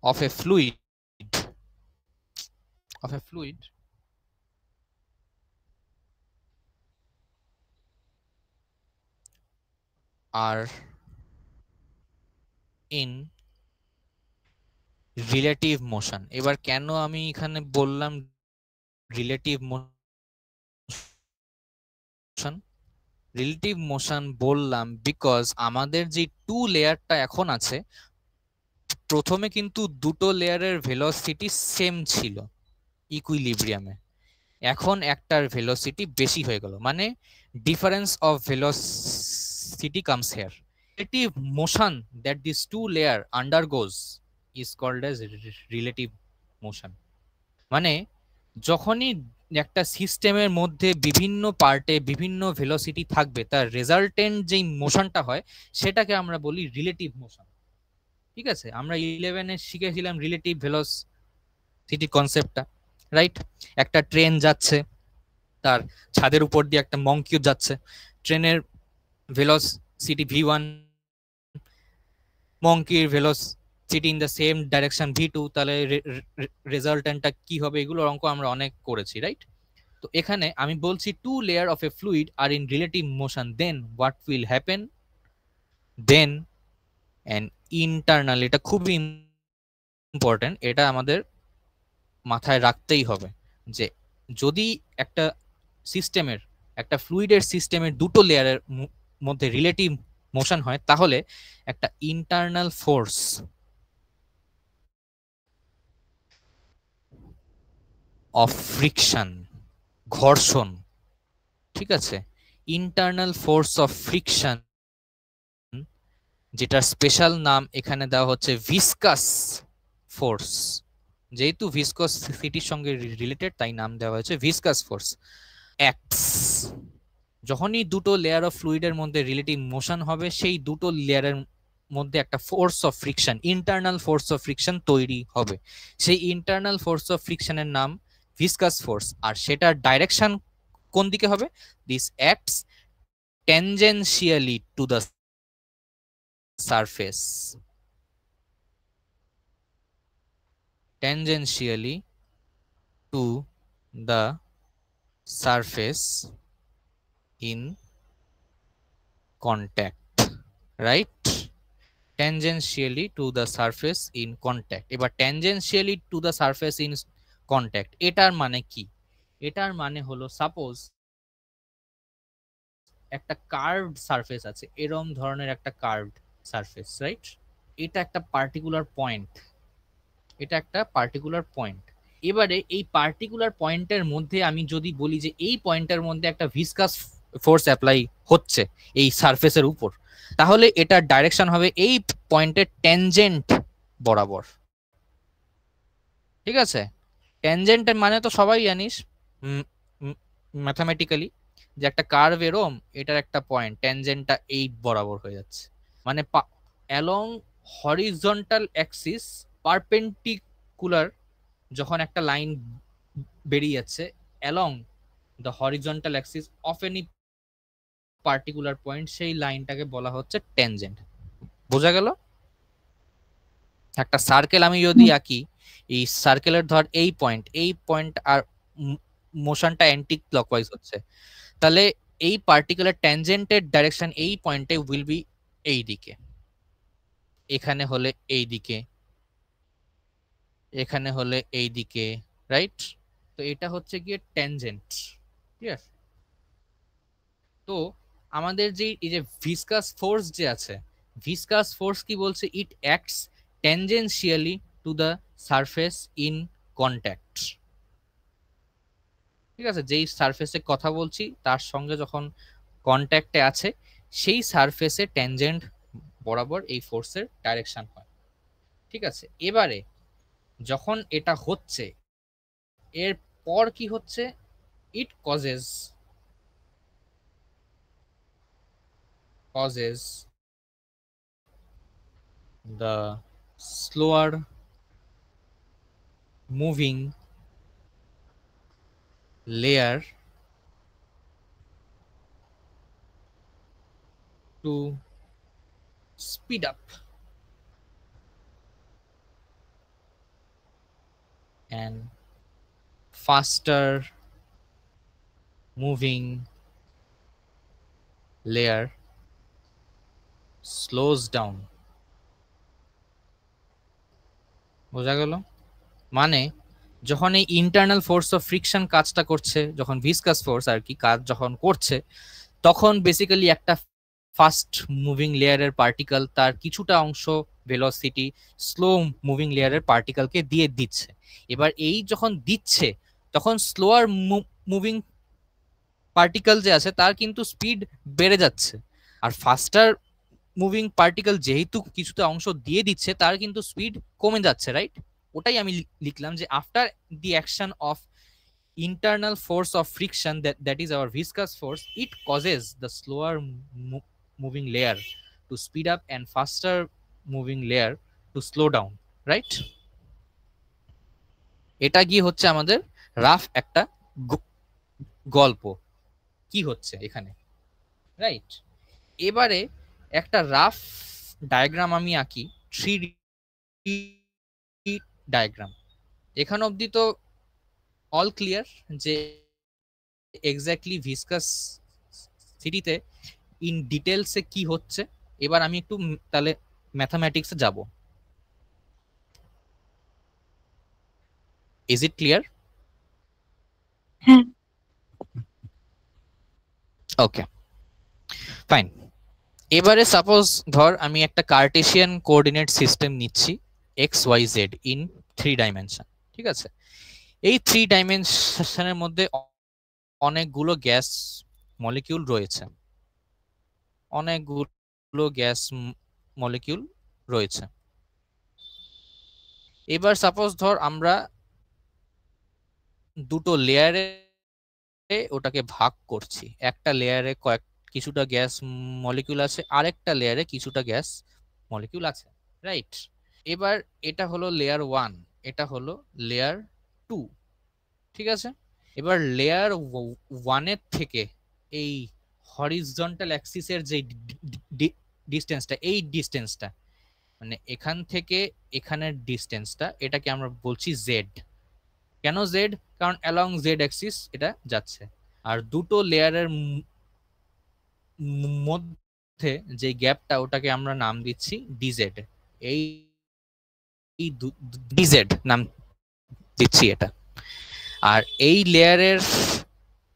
of a fluid are in relative motion। এবার কেন আমি এখানে বললাম রিলেটিভ মোশন, রিলেটিভ মোশন বললাম বিকজ আমাদের যে টু লেয়ারটা এখন আছে, প্রথমে কিন্তু দুটো লেয়ারের ভেলোসিটি সেম ছিল ইকুইলিব্রিয়ামে, এখন একটার ভেলোসিটি বেশি হয়ে গেল, মানে difference of velocity comes here. Relative motion that this two layer undergoes is called as relative motion. মানে যখনই একটা সিস্টেমের মধ্যে বিভিন্ন পার্টে বিভিন্ন ভেলোসিটি থাকবে, তার রেজাল্টেন্ট যেই মোশনটা হয় সেটাকে আমরা বলি রিলেটিভ মোশন। ঠিক আছে, আমরা 11-এ শিখেছিলাম রিলেটিভ ভেলোসিটি কনসেপ্টটা, রাইট? একটা ট্রেন যাচ্ছে, তার ছাদের উপর দিয়ে একটা মঙ্কিউ যাচ্ছে, ট্রেনের ভেলোসিটি v1, মঙ্কির velocity in the same direction v2, তাহলে রেজাল্টেন্টটা কি হবে? এগুলোর অঙ্ক আমরা অনেক করেছি, রাইট? তো এখানে আমি বলছি two layer of a fluid are in relative motion, then what will happen, then an internal, এটা খুবই ইম্পর্টেন্ট, এটা আমাদের মাথায় রাখতেই হবে, যে যদি একটা সিস্টেমের, একটা ফ্লুইডের সিস্টেমের দুটো লেয়ারের মধ্যে রিলেটিভ মোশন হয়, তাহলে একটা ইন্টারনাল ফোর্স অফ ফ্রিকশন, ঘর্ষণ, ঠিক আছে, ইন্টারনাল ফোর্স অফ ফ্রিকশন, যেটার স্পেশাল নাম এখানে দেওয়া হচ্ছে ভিসকাস ফোর্স, যেহেতু ভিসকসিটির সঙ্গে রিলেটেড তাই নাম দেওয়া হয়েছে ভিসকাস ফোর্স, অ্যাক্টস। যখনই দুটো লেয়ার অফ ফ্লুইডের মধ্যে রিলেটিভ মোশন হবে, সেই দুটো লেয়ারের মধ্যে একটা force of friction, internal force of friction তৈরি হবে। সেই ইন্টারনাল ফোর্স অফ ফ্রিকশনের নাম ভিসকাস ফোর্স, আর সেটার ডাইরেকশন কোন দিকে হবে? This acts tangentially to the surface, tangentially to the surface in contact, right? tangentially to the surface in contact। এবার tangentially to the surface in contact এটার মানে কি? এটার মানে হলো সাপোজ একটা কার্ভড সারফেস আছে, এরকম ধরনের একটা কার্ভড সারফেস, রাইট? এটা একটা পার্টিকুলার পয়েন্ট, এটা একটা পার্টিকুলার পয়েন্ট। এবারে এই পার্টিকুলার পয়েন্টের মধ্যে আমি যদি বলি যে এই পয়েন্টের মধ্যে একটা ভিসকাস ফোর্স অ্যাপ্লাই হচ্ছে এই সারফেসের উপর, তাহলে এটার ডাইরেকশন হবে এই পয়েন্টের ট্যানজেন্ট বরাবর। ঠিক আছে, ট্যানজেন্টের মানে তো সবাই জানিস ম্যাথামেটিক্যালি, যে একটা কার্ভ এরম, এটার একটা পয়েন্ট ট্যানজেন্টটা এই বরাবর হয়ে যাচ্ছে, মানে অ্যালং হরিজন্টাল অ্যাক্সিস পারপেন্ডিকুলার, যখন একটা লাইন বেরিয়ে যাচ্ছে along the horizontal Axis of any particular point, সেই লাইনটাকে বলা হচ্ছে ট্যানজেন্ট। বোঝা গেল? একটা সার্কেল আমি যদি আঁকি, এই সার্কেলের ধর এই পয়েন্ট আর মোশনটা অ্যান্টি ক্লকওয়াইজ হচ্ছে, তাহলে এই পার্টিকুলার ট্যানজেন্টের ডাইরেকশন এই পয়েন্টে উইল বি এই দিকে, এখানে হলে এই দিকে, এখানে হলে এই দিকে, রাইট? তো এটা হচ্ছে গিয়ে ট্যানজেন্ট, ঠিক আছে? তো আমাদের যে এই যে ভিসকাস ফোর্স যে আছে, ভিসকাস ফোর্স কি বলছে, it acts tangentially to the surface in contact. ঠিক আছে, যেই সারফেসে কথা বলছি তার সঙ্গে যখন কন্ট্যাক্টে আছে সেই সারফেসে ট্যানজেন্ট বরাবর এই ফোর্সের ডাইরেকশন হয়। ঠিক আছে, এবারে যখন এটা হচ্ছে এর পর কি হচ্ছে, ইট causes the slower moving layer to speed up and faster moving layer slows down। বোঝা গেল? মানে যখন এই ইন্টারনাল ফোর্স অফ ফ্রিকশন কাজটা করছে, যখন ভিসকাস ফোর্স আর কি কাজ যখন করছে, তখন বেসিক্যালি একটা ফাস্ট মুভিং লেয়ারের পার্টিকেল তার কিছুটা অংশ ভেলোসিটি স্লো মুভিং লেয়ারের পার্টিকেলকে দিয়ে দিচ্ছে। এবার এই যখন দিচ্ছে তখন স্লোয়ার মুভিং পার্টিকেল যে আছে তার কিন্তু স্পিড বেড়ে যাচ্ছে, আর ফাস্টার মুভিং পার্টিকেল যেহেতু কিছুটা অংশ দিয়ে দিচ্ছে তার কিন্তু স্পিড কমে যাচ্ছে, রাইট? ওটাই আমি লিখলাম যে after the action of internal force of friction, that is our viscous force, it causes the slower moving layer to speed up and faster moving layer to slow down, right? এটা গিয়ে হচ্ছে আমাদের rough একটা গল্প কি হচ্ছে এখানে, right? এবারে একটা রাফ ডায়াগ্রাম আমি আঁকি, 3D ডায়াগ্রাম। এখান অবধি তো অল ক্লিয়ার যে এক্স্যাক্টলি ভিসকাস সিটিতে ইন ডিটেলসে কি হচ্ছে। এবার আমি একটু তাহলে ম্যাথামেটিক্সে যাব। Is it clear? হ্যাঁ। Okay, fine. এবারে সাপোজ ধর আমি একটা কার্টেশিয়ান কোঅর্ডিনেট সিস্টেম নিচ্ছি X Y Z in 3 dimension. ঠিক আছে, এই 3 ডাইমেনশনের মধ্যে অনেকগুলো গ্যাস মলিকিউল রয়েছে, অনেকগুলো গ্যাস মলিকিউল রয়েছে। এবার সাপোজ ধর আমরা দুটো লেয়ারে ওটাকে ভাগ করছি, একটা লেয়ারে কিছুটা গ্যাস মলিকিউল আছে, আরেকটা লেয়ারে কিছুটা গ্যাস মলিকিউল আছে, রাইট? এবার এটা হলো লেয়ার 1, এটা হলো লেয়ার 2। ঠিক আছে, এবার লেয়ার 1 এর থেকে এই হরিজন্টাল অ্যাক্সিসের যে ডিসটেন্সটা, এই ডিসটেন্সটা মানে এখান থেকে এখানের ডিসটেন্সটা, এটাকে আমরা বলছি জেড। কেন জেড? কারণ অ্যালং জেড অ্যাক্সিস এটা যাচ্ছে। আর দুটো লেয়ারের মধ্যে যে গ্যাপটা ওটাকে আমরা নাম দিচ্ছি ডিজেড। এই ডিজেড নাম দিচ্ছি এটা। আর এই লেয়ারের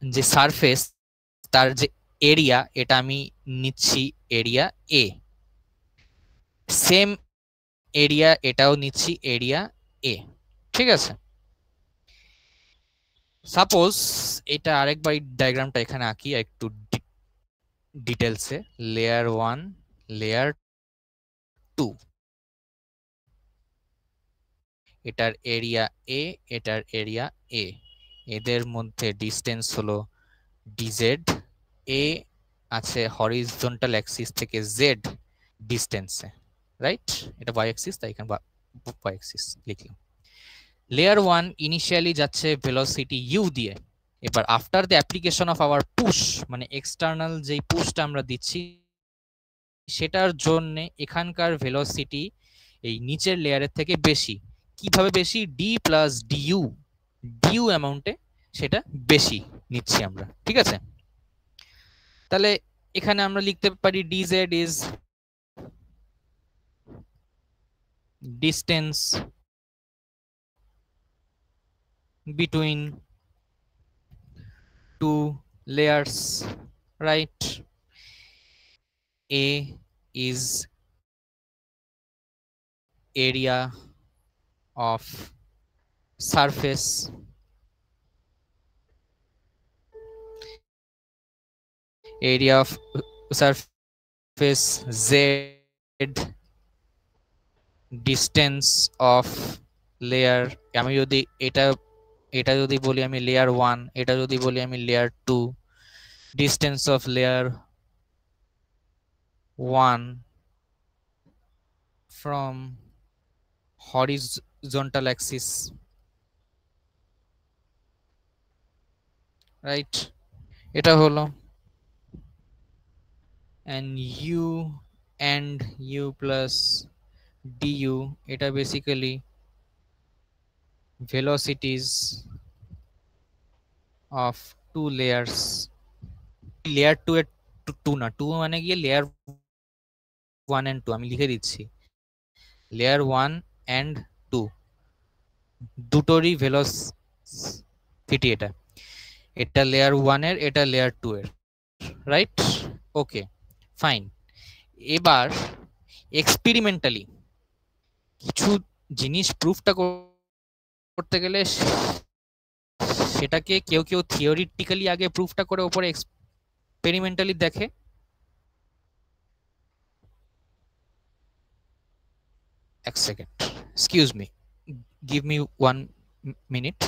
যে সারফেস তার যে এরিয়া, এটা আমি নিচ্ছি এরিয়া এ। সেম এরিয়া এটাও নিচ্ছি এরিয়া এ। ঠিক আছে, সাপোজ এটা আরেকবার ডায়াগ্রামটা এখানে আঁকি একটু ডিটেলসে। লেয়ার 1, লেয়ার 2, এটার এরিয়া এ, এটার এরিয়া এ, এদের মধ্যে ডিসটেন্স হলো ডিজেড। এ আছে হরিজন্টাল অ্যাক্সিস থেকে জেড ডিসটেন্সে, রাইট? এটা ওয়াই অ্যাক্সিস, তাই এখানে ওয়াই অ্যাক্সিস লিখলাম। লেয়ার 1 ইনিশিয়ালি যাচ্ছে ভেলোসিটি ইউ দিয়ে। এবার after the application of our push, মানে এক্সটার্নাল যেই পুশটা আমরা দিচ্ছি সেটার জন্য এখানকার ভেলোসিটি এই নিচের লেয়ারের থেকে বেশি। কিভাবে বেশি? ডি প্লাস ডিইউ, ডিইউ অ্যামাউন্টে সেটা বেশি নিচ্ছি আমরা। ঠিক আছে, তাহলে এখানে আমরা লিখতে পারি dz is distance between two layers, right? A is area of surface, area of surface Z, distance of layer, আমি যদি এটা এটা যদি বলি আমি layer 1, এটা যদি বলি আমি layer 2, distance of layer 1 from horizontal axis, right? এটা হলো, and u plus du, এটা basically velocities of two layers. layer 2 এর 2 না, 2 মানে গিয়ে layer 1 and 2, আমি লিখে দিচ্ছি layer 1 and 2 দুটোরই ভেলোসিটি, এটা এটা লেয়ার 1 এর, এটা লেয়ার 2 এর, রাইট? ওকে, ফাইন। এবার এক্সপেরিমেন্টালি কিছু জিনিস প্রুফটা করতে গেলে সেটাকে কেউ কেউ থিওরিটিক্যালি আগে প্রুফটা করে উপরে এক্সপেরিমেন্টালি দেখে। এক second, excuse me, give me 1 minute.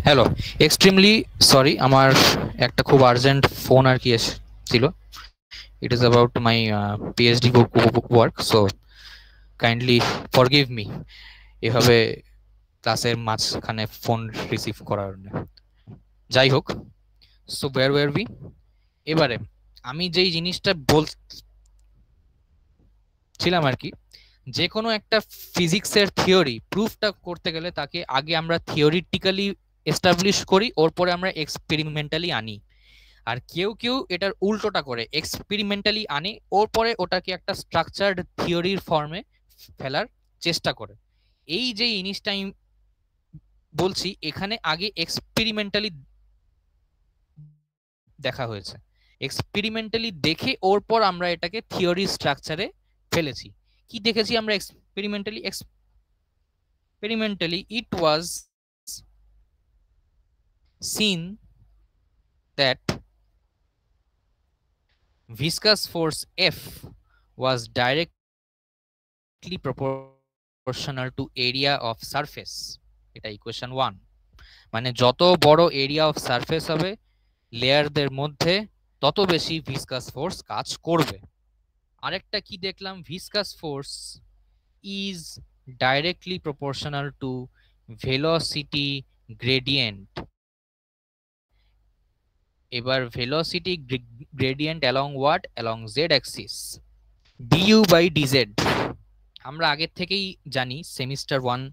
Hello, extremely sorry, আমার একটা খুব আর্জেন্ট ফোন আর কি এসেছিল। It is about my PhD work, so kindly forgive me এভাবে ক্লাসের মাঝখানে ফোন রিসিভ করার জন্য। যাই হোক, সো ওয়্যার উই, এবারে আমি যেই জিনিসটা বলছিলাম আর কি, যে কোনো একটা ফিজিক্সের থিওরি প্রুফটা করতে গেলে তাকে আগে আমরা থিওরিটিক্যালি এস্টাবলিশ করি, ওর পরে আমরা এক্সপেরিমেন্টালি আনি। আর কেউ কেউ এটার উল্টোটা করে, এক্সপেরিমেন্টালি আনে, ওর পরে ওটাকে একটা স্ট্রাকচার্ড থিওরির ফর্মে ফেলার চেষ্টা করে। এই যে জিনিসটা আমি বলছি, এখানে আগে এক্সপেরিমেন্টালি দেখা হয়েছে, এক্সপেরিমেন্টালি দেখে ওর পর আমরা এটাকে থিওরি স্ট্রাকচারে ফেলেছি। কি দেখেছি আমরা experimentally? experimentally it was seen that viscous force F was directly proportional to area of surface. এটা ইকুয়েশন 1। মানে যত বড় এরিয়া অফ সারফেস হবে লেয়ারদের মধ্যে, তত বেশি ভিসকাস ফোর্স কাজ করবে। আরেকটা কি দেখলাম? Viscous force is directly proportional to velocity gradient. এবার velocity gradient along what, along Z axis, du by dz। আমরা আগের থেকেই জানি, সেমিস্টার 1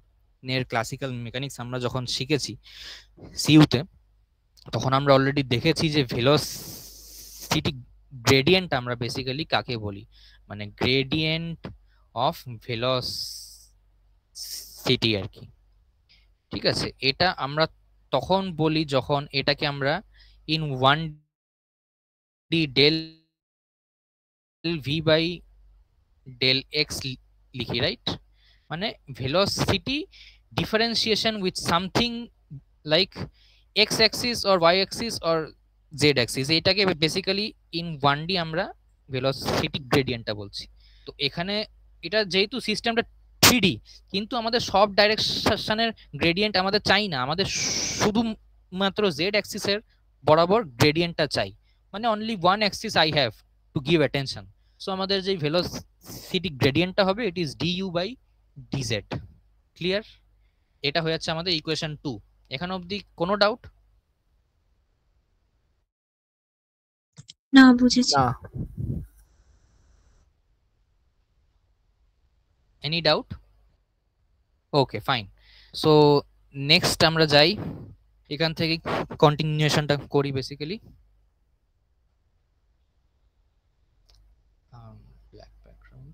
এর ক্লাসিক্যাল মেকানিক্স আমরা যখন শিখেছি সিইউতে, তখন আমরা অলরেডি দেখেছি যে ভেলোসিটি গ্রেডিয়েন্ট আমরা বেসিক্যালি কাকে বলি, মানে গ্রেডিয়েন্ট অফ ভেলোসিটি আর কি। ঠিক আছে, এটা আমরা তখন বলি যখন এটাকে আমরা in 1D del V by del X লিখি, রাইট? মানে velocity differentiation with something like X axis or Y axis or Z axis, এটাকে বেসিক্যালি ইন 1D আমরা ভেলোসিটি গ্রেডিয়েন্টটা বলছি। তো এখানে এটা যেহেতু সিস্টেমটা 3D, কিন্তু আমাদের সব ডাইরেকশনের গ্রেডিয়েন্ট আমাদের চাই না, আমাদের শুধুমাত্র জেড অ্যাক্সিসের বরাবর গ্রেডিয়েন্টটা চাই, মানে only one axis I have to give attention. So আমাদের যে ভেলোসিটি গ্রেডিয়েন্টটা হবে it is du by dz। Clear? এটা হয়ে যাচ্ছে আমাদের ইকুয়েশন 2। এখানে অবধি কোনো ডাউট? না, বুঝেছি। না। Any doubt? Okay, fine. So next আমরা যাই, এখান থেকে কন্টিনিউশনটা করি basically. Black background.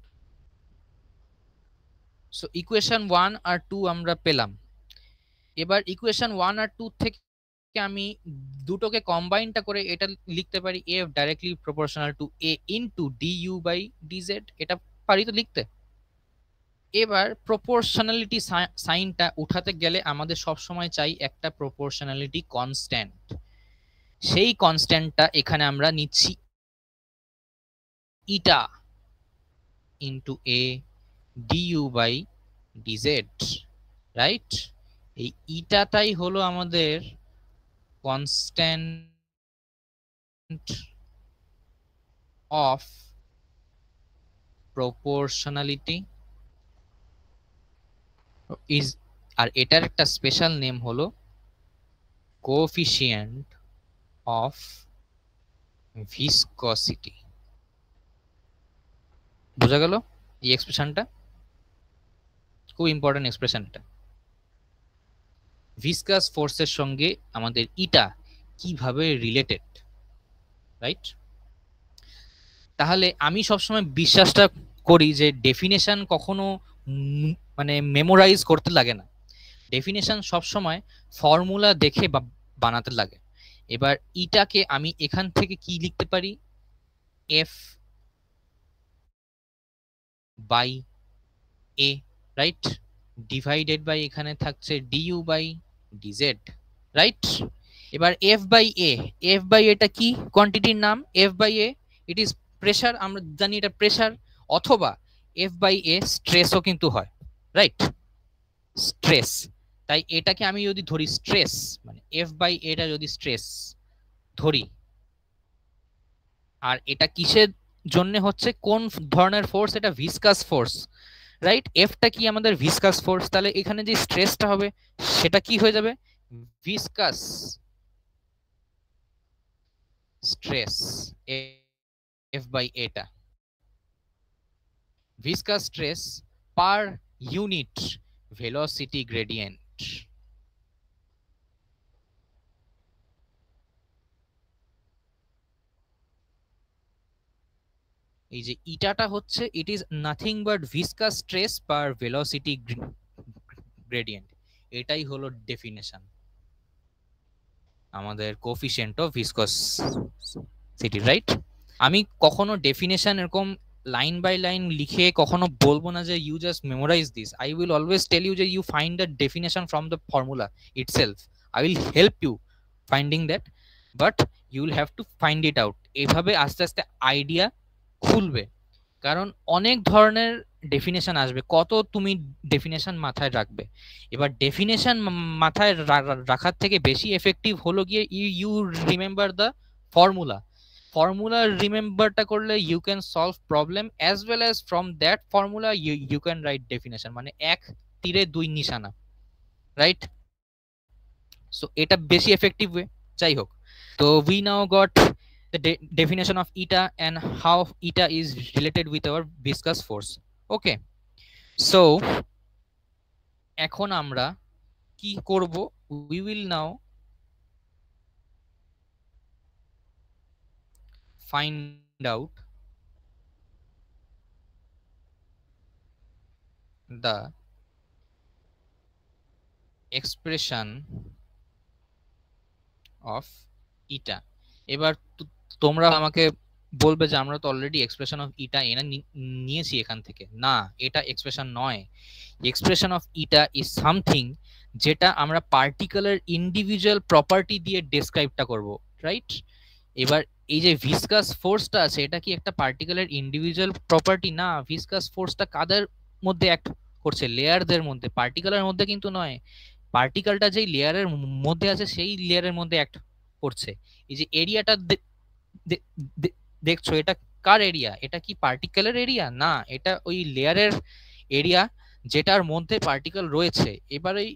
So equation 1 আর 2 আমরা পেলাম। এবার ইকুয়েশন 1 আর 2 থেকে আমি দুটোকে কম্বাইনটা করে এটা লিখতে পারি f directly proportional to a into du by dz। এটা পারি তো লিখতে? এবার প্রপোর্শনালিটি সাইনটা উঠাতে গেলে আমাদের সব সময় চাই একটা প্রপোর্শনালিটি কনস্ট্যান্ট। সেই কনস্ট্যান্টটা এখানে আমরা নিচ্ছি eta into a du by dz, right? এই ইটাটাই হলো আমাদের কনস্ট্যান্ট অফ প্রপোর্শনালিটি ইজ, আর এটার একটা স্পেশাল নেম হলো কোএফিশিয়েন্ট অফ ভিসকসিটি। বোঝা গেল এই এক্সপ্রেশনটা? খুব ইম্পর্টেন্ট এক্সপ্রেশন এটা। ভিসকাস ফোর্সের সঙ্গে আমাদের ইটা কিভাবে রিলেটেড, রাইট? তাহলে আমি সবসময় বিশ্বাসটা করি যে ডেফিনেশন কখনো মানে মেমোরাইজ করতে লাগে না, ডেফিনেশন সবসময় ফর্মুলা দেখে বানাতে লাগে। এবার ইটাকে আমি এখান থেকে কি লিখতে পারি, F by A, right? Divided by এখানে থাকছে ডিইউ বাই ডিজেড, রাইট? এবার F by A, F by এটা কি কোয়ান্টিটির নাম? F by A it is pressure, আমরা জানি এটা প্রেসার, অথবা এফ বাই এ স্ট্রেসও কিন্তু হয়, রাইট? স্ট্রেস। তাই এটাকে আমি যদি ধরি স্ট্রেস, মানে এফ বাই এটা যদি স্ট্রেস ধরি, আর এটা কিসের জন্য হচ্ছে, কোন ধরনের ফোর্স? এটা ভিসকাস ফোর্স, রাইট? এফটা কি আমাদের ভিসকাস ফোর্স, তাহলে এখানে যে স্ট্রেসটা হবে সেটা কি হয়ে যাবে? ভিসকাস স্ট্রেস এফ বাই এটা, viscous stress per unit velocity gradient. এই যে ইটাটা হচ্ছে, it is nothing but viscous stress per velocity gradient. এটাই হলো ডেফিনেশন আমাদের কোএফিশিয়েন্ট অফ ভিসকসিটি, রাইট? আমি কখনো ডেফিনেশন এরকম লাইন বাই লাইন লিখে কখনো বলবো না যে you just memorize this. I will always tell you যে you find the definition from the formula itself. I will help you finding that, but you will have to find it out. এইভাবে আস্তে আস্তে idea খুলবে, কারণ অনেক ধরনের definition আসবে, কত তুমি ডেফিনেশন মাথায় রাখবে। এবার ডেফিনেশন মাথায় রাখার থেকে বেশি এফেক্টিভ হলো গিয়ে you remember the formula. Formula রিমেম্বারটা করলে you can solve problem as well as from that formula you can write definition, মানে এক তীরে দুই নিশানা, রাইট? সো এটা বেশি এফেক্টিভ ওয়ে। যাই হোক, So we now got the definition of eta and how eta is related with our viscous force. Okay, so এখন আমরা কি করব, we will now find out the expression of eta. এবার তোমরা আমাকে বলবে যে আমরা তো অলরেডি এক্সপ্রেশন অফ ইটা এনে নিয়েছি এখান থেকে। না, এটা এক্সপ্রেশন নয়। Expression of eta is something যেটা আমরা পার্টিকুলার ইন্ডিভিজুয়াল প্রপার্টি দিয়ে ডেসক্রাইবটা করব, রাইট? এবার এই যে ভিসকাস ফোর্সটা আছে, এটা কি একটা পার্টিকুলার ইন্ডিভিজুয়াল প্রপার্টি? না, ভিসকাস ফোর্সটা কাদের মধ্যে অ্যাক্ট করছে? লেয়ারদের মধ্যে, পার্টিকুলার মধ্যে কিন্তু নয়। পার্টিকেলটা যেই লেয়ারের মধ্যে আছে সেই লেয়ারের মধ্যে অ্যাক্ট করছে। এই যে এরিয়াটা দেখছো, এটা কার এরিয়া? এটা কি পার্টিকেলের এরিয়া? না, এটা ওই লেয়ারের এরিয়া যেটার মধ্যে পার্টিকেল রয়েছে। এবার এই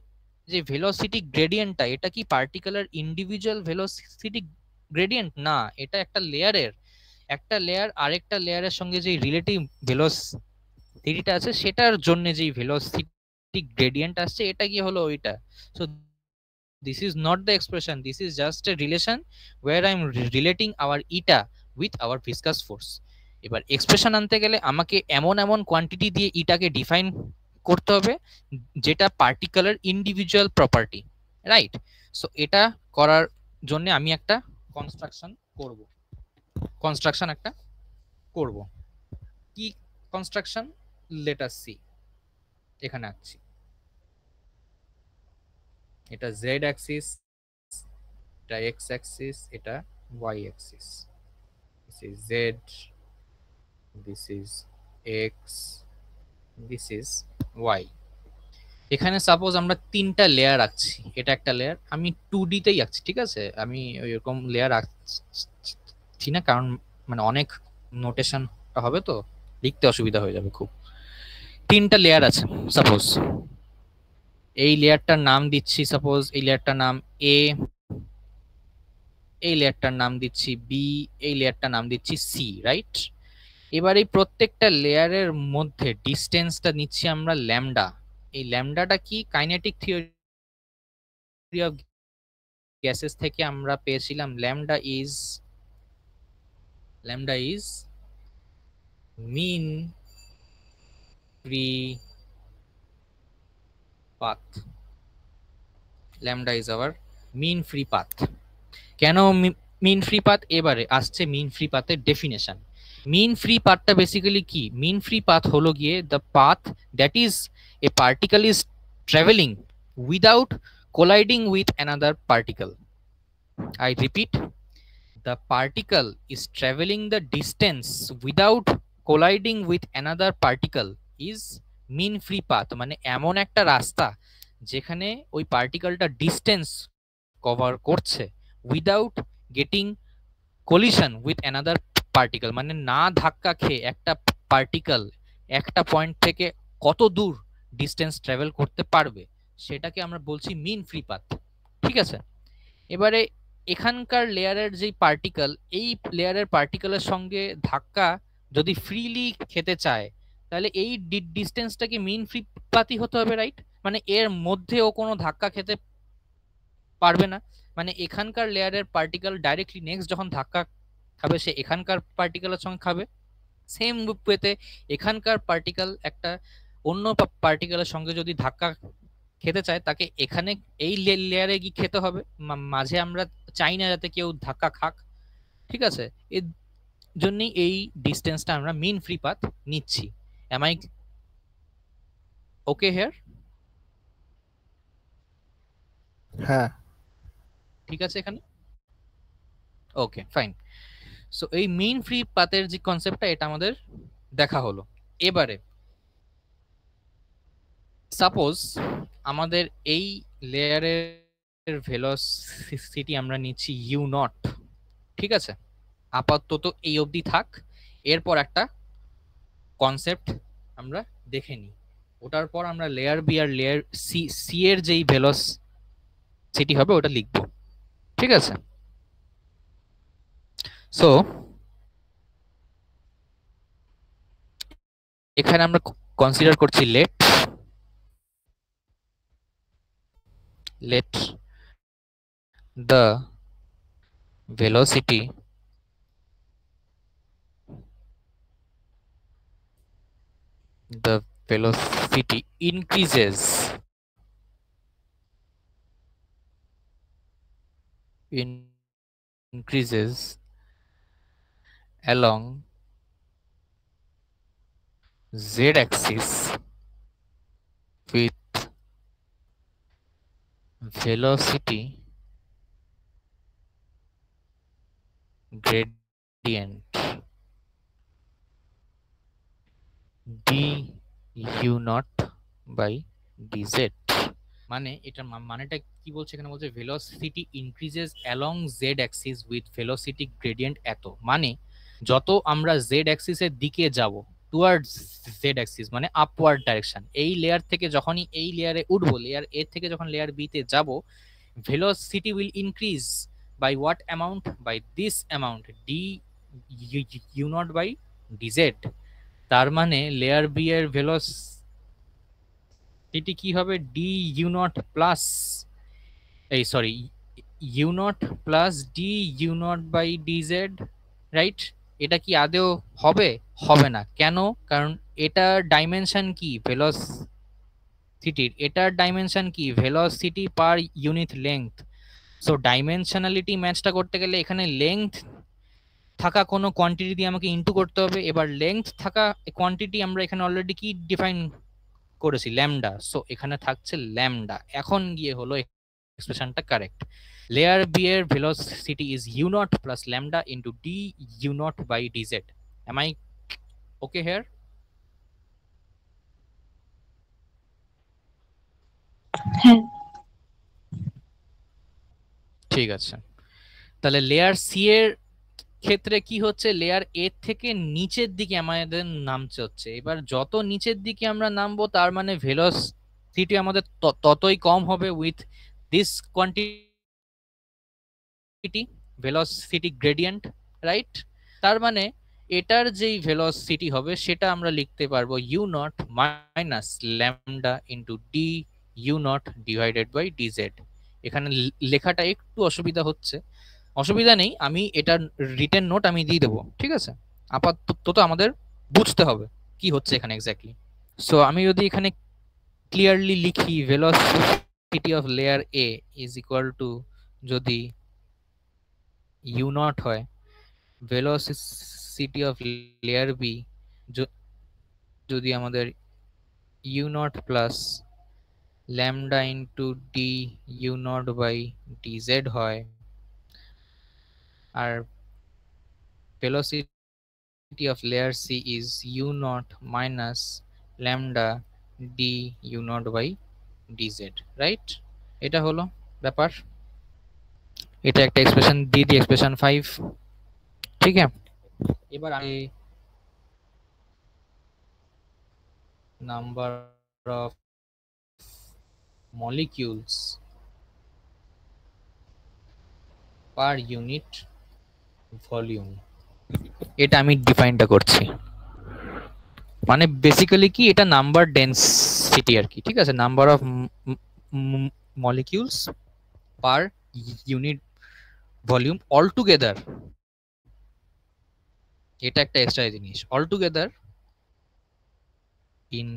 যে ভেলোসিটি গ্রেডিয়েন্টটা, এটা কি পার্টিকুলার ইন্ডিভিজুয়াল ভেলোসিটি গ্রেডিয়েন্ট? না, এটা একটা লেয়ারের, একটা লেয়ার আরেকটা লেয়ারের সঙ্গে যে রিলেটিভ ভেলোসিটিটা আছে সেটার জন্য যে ভেলোসিটি গ্রেডিয়েন্ট আসছে, এটা কি হলো ওইটা। So this is not the expression, this is just a relation where I'm relating our eta with our viscous force. এবার এক্সপ্রেশন আনতে গেলে আমাকে এমন এমন কোয়ান্টিটি দিয়ে ইটাকে ডিফাইন করতে হবে যেটা particular individual property, right? So এটা করার জন্য আমি একটা কনস্ট্রাকশন একটা করব। কি কনস্ট্রাকশন? Let us see. এখানে আছি, এটা জেড অ্যাক্সিস, এটা এক্স অ্যাক্সিস, এটা Y axis. This is Z, this is X, this is Y. এখানে সাপোজ আমরা তিনটা লেয়ার আঁকছি, এটা একটা লেয়ার, আমি 2D তেই আঁকছি, ঠিক আছে? আমি ওইরকম লেয়ার আঁকছি না, কারণ মানে অনেক নোটেশন হবে তো লিখতে অসুবিধা হয়ে যাবে খুব। তিনটা লেয়ার আছে সাপোজ, এই লেয়ারটার নাম দিচ্ছি, সাপোজ এই লেয়ারটার নাম এ, এই লেয়ারটার নাম দিচ্ছি বি, এই লেয়ারটার নাম দিচ্ছি সি, রাইট? এবার এই প্রত্যেকটা লেয়ারের মধ্যে ডিসটেন্সটা নিচ্ছি আমরা ল্যামডা। এই ল্যামডাটা কি? কাইনেটিক থিওরি অফ গ্যাসেস থেকে আমরা পেয়েছিলাম lambda is mean free path. Lambda is our mean free path. কেন মিন ফ্রি পাথ? এবারে আসছে মিন ফ্রি পাথের ডেফিনেশন। মিন ফ্রি পাথটা বেসিক্যালি কি? মিন ফ্রি পাথ হলো গিয়ে the path that is a particle is travelling without colliding with another particle. I repeat, the particle is traveling the distance without colliding with another particle is mean free path। মানে এমন একটা রাস্তা যেখানে ওই পার্টিকেলটা distance cover করছে without getting collision with another particle, মানে না ধাক্কা খেয়ে একটা পার্টিকেল একটা পয়েন্ট থেকে কত দূর ডিস্টেন্স ট্রাভেল করতে পারবে সেটাকে আমরা বলছি মিন ফ্রি পাথ, ঠিক আছে? এবারে এখানকার লেয়ারের যে পার্টিকেল, এই লেয়ারের পার্টিকেলের সঙ্গে ধাক্কা যদি ফ্রিলি খেতে চায় তাহলে এই ডিস্টেন্সটাকে মিন ফ্রি পাথই হতে হবে, রাইট? মানে এর মধ্যে ও কোনো ধাক্কা খেতে পারবে না, মানে এখানকার লেয়ারের পার্টিকেল ডাইরেক্টলি নেক্সট যখন ধাক্কা খাবে সে এখানকার পার্টিকেলের সঙ্গে খাবে। সেম ওয়েতে এখানকার পার্টিকেল একটা অন্য পার্টিকেলের সঙ্গে যদি ধাক্কা খেতে চায় তাকে এখানে এই লেয়ারে গিয়ে খেতে হবে। মাঝে আমরা চাই না যাতে কেউ ধাক্কা খাক, ঠিক আছে? এর জন্যই এই ডিস্টেন্সটা আমরা মিন ফ্রি পাথ নিচ্ছি। Am I okay here? হ্যাঁ, ঠিক আছে এখানে? ওকে, ফাইন। সো এই মিন ফ্রি পাথের যে কনসেপ্টটা এটা আমাদের দেখা হলো। এবারে সাপোজ আমাদের এই লেয়ারের ভেলোসিটি আমরা নিচ্ছি ইউ নট, ঠিক আছে? আপাতত এই অবধি থাক, এরপর একটা কনসেপ্ট আমরা দেখে নিই, ওটার পর আমরা লেয়ার বি আর লেয়ার সি এর যেই ভেলোসিটি হবে ওটা লিখবো, ঠিক আছে? সো এখানে আমরা কনসিডার করছি let the velocity increases along z-axis with velocity gradient du naught by dz। মানে এটার মানেটা কি বলছে এখানে, বলছে velocity increases along Z Axis with velocity gradient এত, মানে যত আমরা জেড অ্যাক্সিসের দিকে যাব টুয়ার্ডস জেড অ্যাক্সিস মানে আপওয়ার্ড ডাইরেকশন, এই লেয়ার থেকে যখনই এই লেয়ারে উঠবো, লেয়ার এ থেকে যখন লেয়ার বি তে যাব, velocity will increase by what amount? By this amount, d u naught by dz। তার মানে লেয়ার বি এর ভেলোসিটি কি হবে? d u naught প্লাস এই sorry u naught plus d u naught by dz, right? এটা কি আদৌ হবে? হবে না। কেন? কারণ এটার ডাইমেনশন কি? ভেলোসিটির এটার ডাইমেনশন কি? Velocity per unit length. So dimensionality ম্যাচটা করতে গেলে এখানে লেংথ থাকা কোনো কোয়ান্টিটি দিয়ে আমাকে ইনটু করতে হবে। এবার লেংথ থাকা কোয়ান্টিটি আমরা এখানে অলরেডি কি ডিফাইন করেছি? ল্যামডা। সো এখানে থাকছে ল্যামডা। এখন গিয়ে হলো এক্সপ্রেশনটা কারেক্ট। লেয়ার বি এর velocity is U nought plus lambda into D you not by DZ. Am I okay here? হ্যাঁ। ঠিক আছে, তাহলে লেয়ার সি এর ক্ষেত্রে কি হচ্ছে? লেয়ার এ থেকে নিচের দিকে আমাদের নামছে হচ্ছে। এবার যত নিচের দিকে আমরা নামবো তার মানে ভেলোসিটি আমাদের ততই কম হবে with this quantity velocity gradient, right? তার মানে এটার যেই ভেলোসিটি হবে সেটা আমরা লিখতে পারবো U not minus lambda into D you nought divided by DZ. এখানে লেখাটা একটু অসুবিধা হচ্ছে, অসুবিধা নেই, আমি এটার রিটেন নোট আমি দিয়ে দেবো, ঠিক আছে? আপাতত আমাদের বুঝতে হবে কি হচ্ছে এখানে এক্স্যাক্টলি। সো আমি যদি এখানে ক্লিয়ারলি লিখি velocity of layer A is equal to, যদি ইউ নট হয়, ভেলোসিটি অফ লেয়ার বি যদি আমাদের U nought plus lambda into D you not by DZ হয়, আর velocity of layer C is u naught minus lambda d u naught by dz, right? এটা হলো ব্যাপার। এটা একটা এক্সপ্রেশন দিয়ে দিই, এক্সপ্রেশন 5, ঠিক আছে? এবার আমি number of molecules per unit volume, এটা আমি ডিফাইনটা করছি। মানে বেসিক্যালি কি, এটা নাম্বার ডেনসিটি আর কি, ঠিক আছে? Number of molecules per unit volume all together, এটা একটা এক্সট্রা জিনিস। অল টুগেদার ইন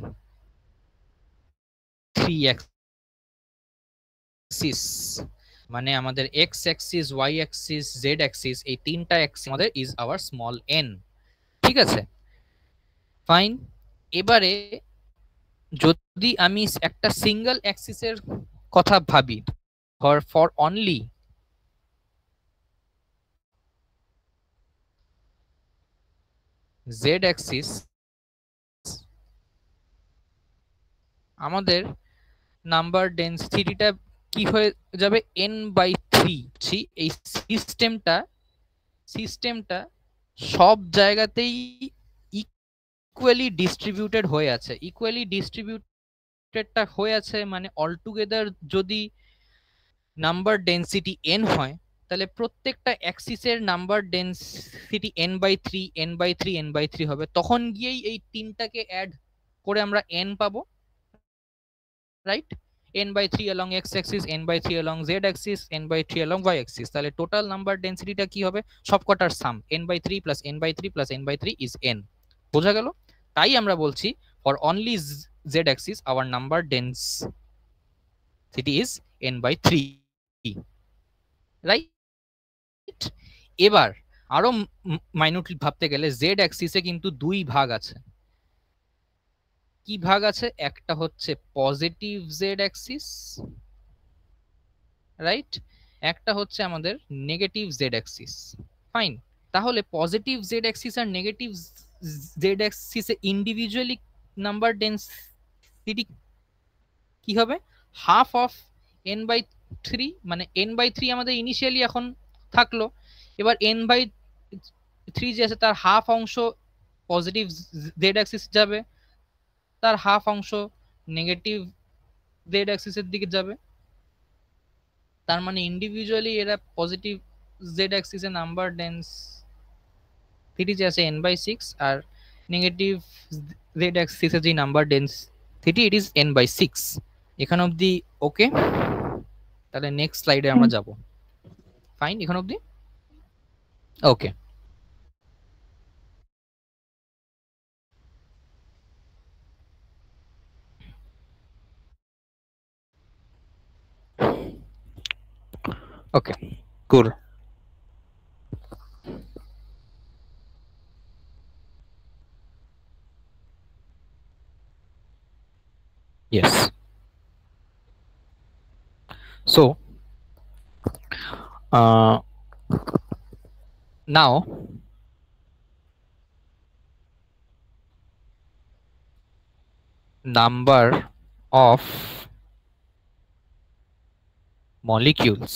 3 অ্যাক্সিস, মানে আমাদের X axis, Y axis, Z axis, এই তিনটা অ্যাক্সিস আমাদের ইজ আওয়ার স্মল এন, ঠিক আছে? ফাইন। এবারে যদি আমি একটা সিঙ্গেল অ্যাক্সিসের কথা ভাবি, ফর অনলি জেড অ্যাক্সিস, আমাদের নাম্বার ডেনসিটিটা কি হয়ে যাবে? n/3। এই সিস্টেমটা সব জায়গাতেই ইকুয়ালি ডিস্ট্রিবিউটেড হয়ে আছে। ইকুয়ালি ডিস্ট্রিবিউটেডটা হয়ে আছে মানে অল টুগেদার যদি নাম্বার ডেনসিটি n হয়, তাহলে প্রত্যেকটা অ্যাক্সিসের নাম্বার ডেন্সিটি n/3 হবে, তখন গিয়েই এই তিনটাকে অ্যাড করে আমরা n পাবো, right? n/3 along x axis, n/3 along z axis, n/3 along y axis। তাহলে টোটাল নাম্বার ডেন্সিটিটা কি হবে? সবকটার সাম n/3 plus n/3 plus n/3 is n। বোঝা গেল? তাই আমরা বলছি for only z axis our number density is n/3, right? এবার আরো মাইনুটলি ভাবতে গেলে জেড অ্যাক্সিসে কিন্তু দুই ভাগ আছে। কি ভাগ আছে? একটা হচ্ছে পজিটিভ জেড অ্যাক্সিস, রাইট? একটা হচ্ছে আমাদের নেগেটিভ জেড অ্যাক্সিস। ফাইন, তাহলে পজিটিভ জেড অ্যাক্সিস আর নেগেটিভ জেড অ্যাক্সিসে ইন্ডিভিজুয়ালি নাম্বার ডেন্সিটি কি হবে? হাফ অফ n/3, মানে n/3 আমাদের ইনিশিয়ালি এখন থাকলো, এবার n/3 যে আছে তার হাফ অংশ পজিটিভ জেড অ্যাক্সিস যাবে, তার হাফ অংশ নেগেটিভ জেড অ্যাক্সিসের দিকে যাবে। তার মানে ইন্ডিভিজুয়ালি এরা পজিটিভ জেড অ্যাক্সিসে নাম্বার ডেন্সিটি যে আছে n/6, আর নেগেটিভ জেড অ্যাক্সিসে যে number density it is n/6। এখান অবধি ওকে? তাহলে নেক্সট স্লাইডে আমরা যাব। ফাইন, এখান অবধি ওকে। Okay, cool. Yes. So, now number of molecules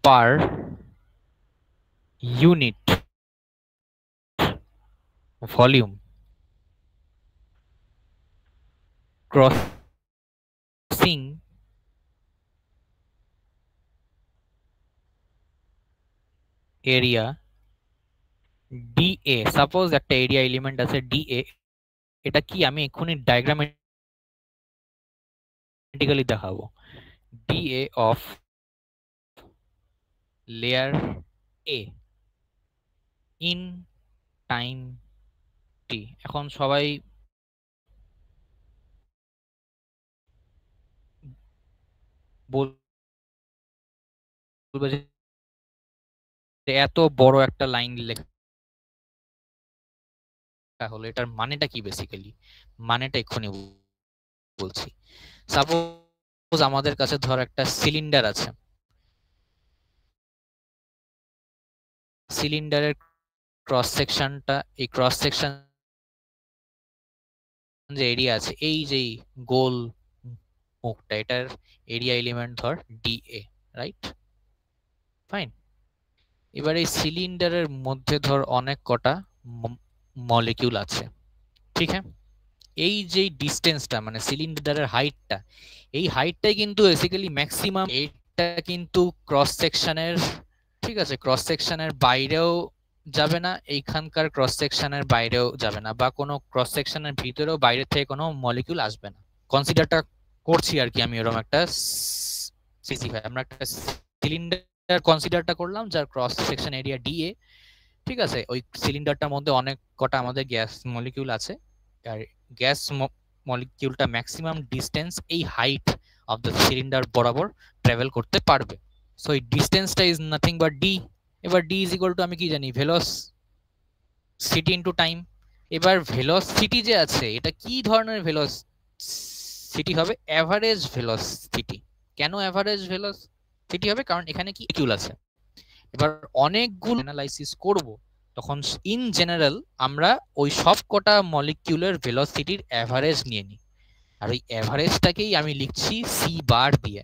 per unit volume crossing area DA। Suppose একটা এরিয়া এলিমেন্ট আছে DA, এটা কি আমি এক্ষুনি ডায়াগ্রামেটিক্যালি দেখাবো। DA of layer A in time t। এখন সবাই বলবে যে এত বড় একটা লাইন লেখা হলো, এটার মানেটা কি? বেসিক্যালি মানেটা এক্ষুনি বলছি। সাপোজ আমাদের কাছে ধর একটা সিলিন্ডার আছে, সিলিন্ডারের ক্রস সেকশনটা, এই ক্রস সেকশন যে এরিয়া আছে, এই যে গোল মুখটা, এটার এরিয়া এলিমেন্ট ধর DA, রাইট? ফাইন, এবার এই সিলিন্ডারের মধ্যে ধর অনেক কটা মলিকিউল আছে, ঠিক আছে? এই যে ডিসটেন্সটা মানে সিলিন্ডারের হাইটটা, এই হাইটটাই কিন্তু বেসিক্যালি ম্যাক্সিমাম। এটা কিন্তু ক্রস সেকশনের, ঠিক আছে, ক্রস সেকশনের বাইরেও যাবে না, এইখানকার ক্রস সেকশনের বাইরেও যাবে না, বা কোনো ক্রস সেকশনের ভিতরেও বাইরে থেকে কোনো মলিকিউল আসবে না। কনসিডারটা করছি আর কি আমি, এরকম একটা সিসি5 আমরা একটা সিলিন্ডার কনসিডারটা করলাম যার ক্রস সেকশন এরিয়া DA, ঠিক আছে? ওই সিলিন্ডারটার মধ্যে অনেক কটা আমাদের গ্যাস মলিকিউল আছে, আর গ্যাস মলিকিউলটা ম্যাক্সিমাম ডিসটেন্স এই হাইট অফ দ্য সিলিন্ডার বরাবর ট্রাভেল করতে পারবে। সো এই ডিসটেন্সটা ইজ নাথিং বাট d। এবার d ইজ ইকুয়াল টু আমি কি জানি? Velocity into time. এবার ভেলোসিটি যে আছে এটা কি ধরনের ভেলোসিটি হবে? Average velocity. কেন এভারেজ ভেলোসিটি হবে? কারণ এখানে কি মলিকিউল আছে। এবার অনেকগুলো অ্যানালাইসিস করব, তখন ইন জেনারেল আমরা ওই সব কটা মলিকিউলের ভেলোসিটির এভারেজ নিয়ে নিই, আর ওই এভারেজটাকেই আমি লিখছি সি বার দিয়ে।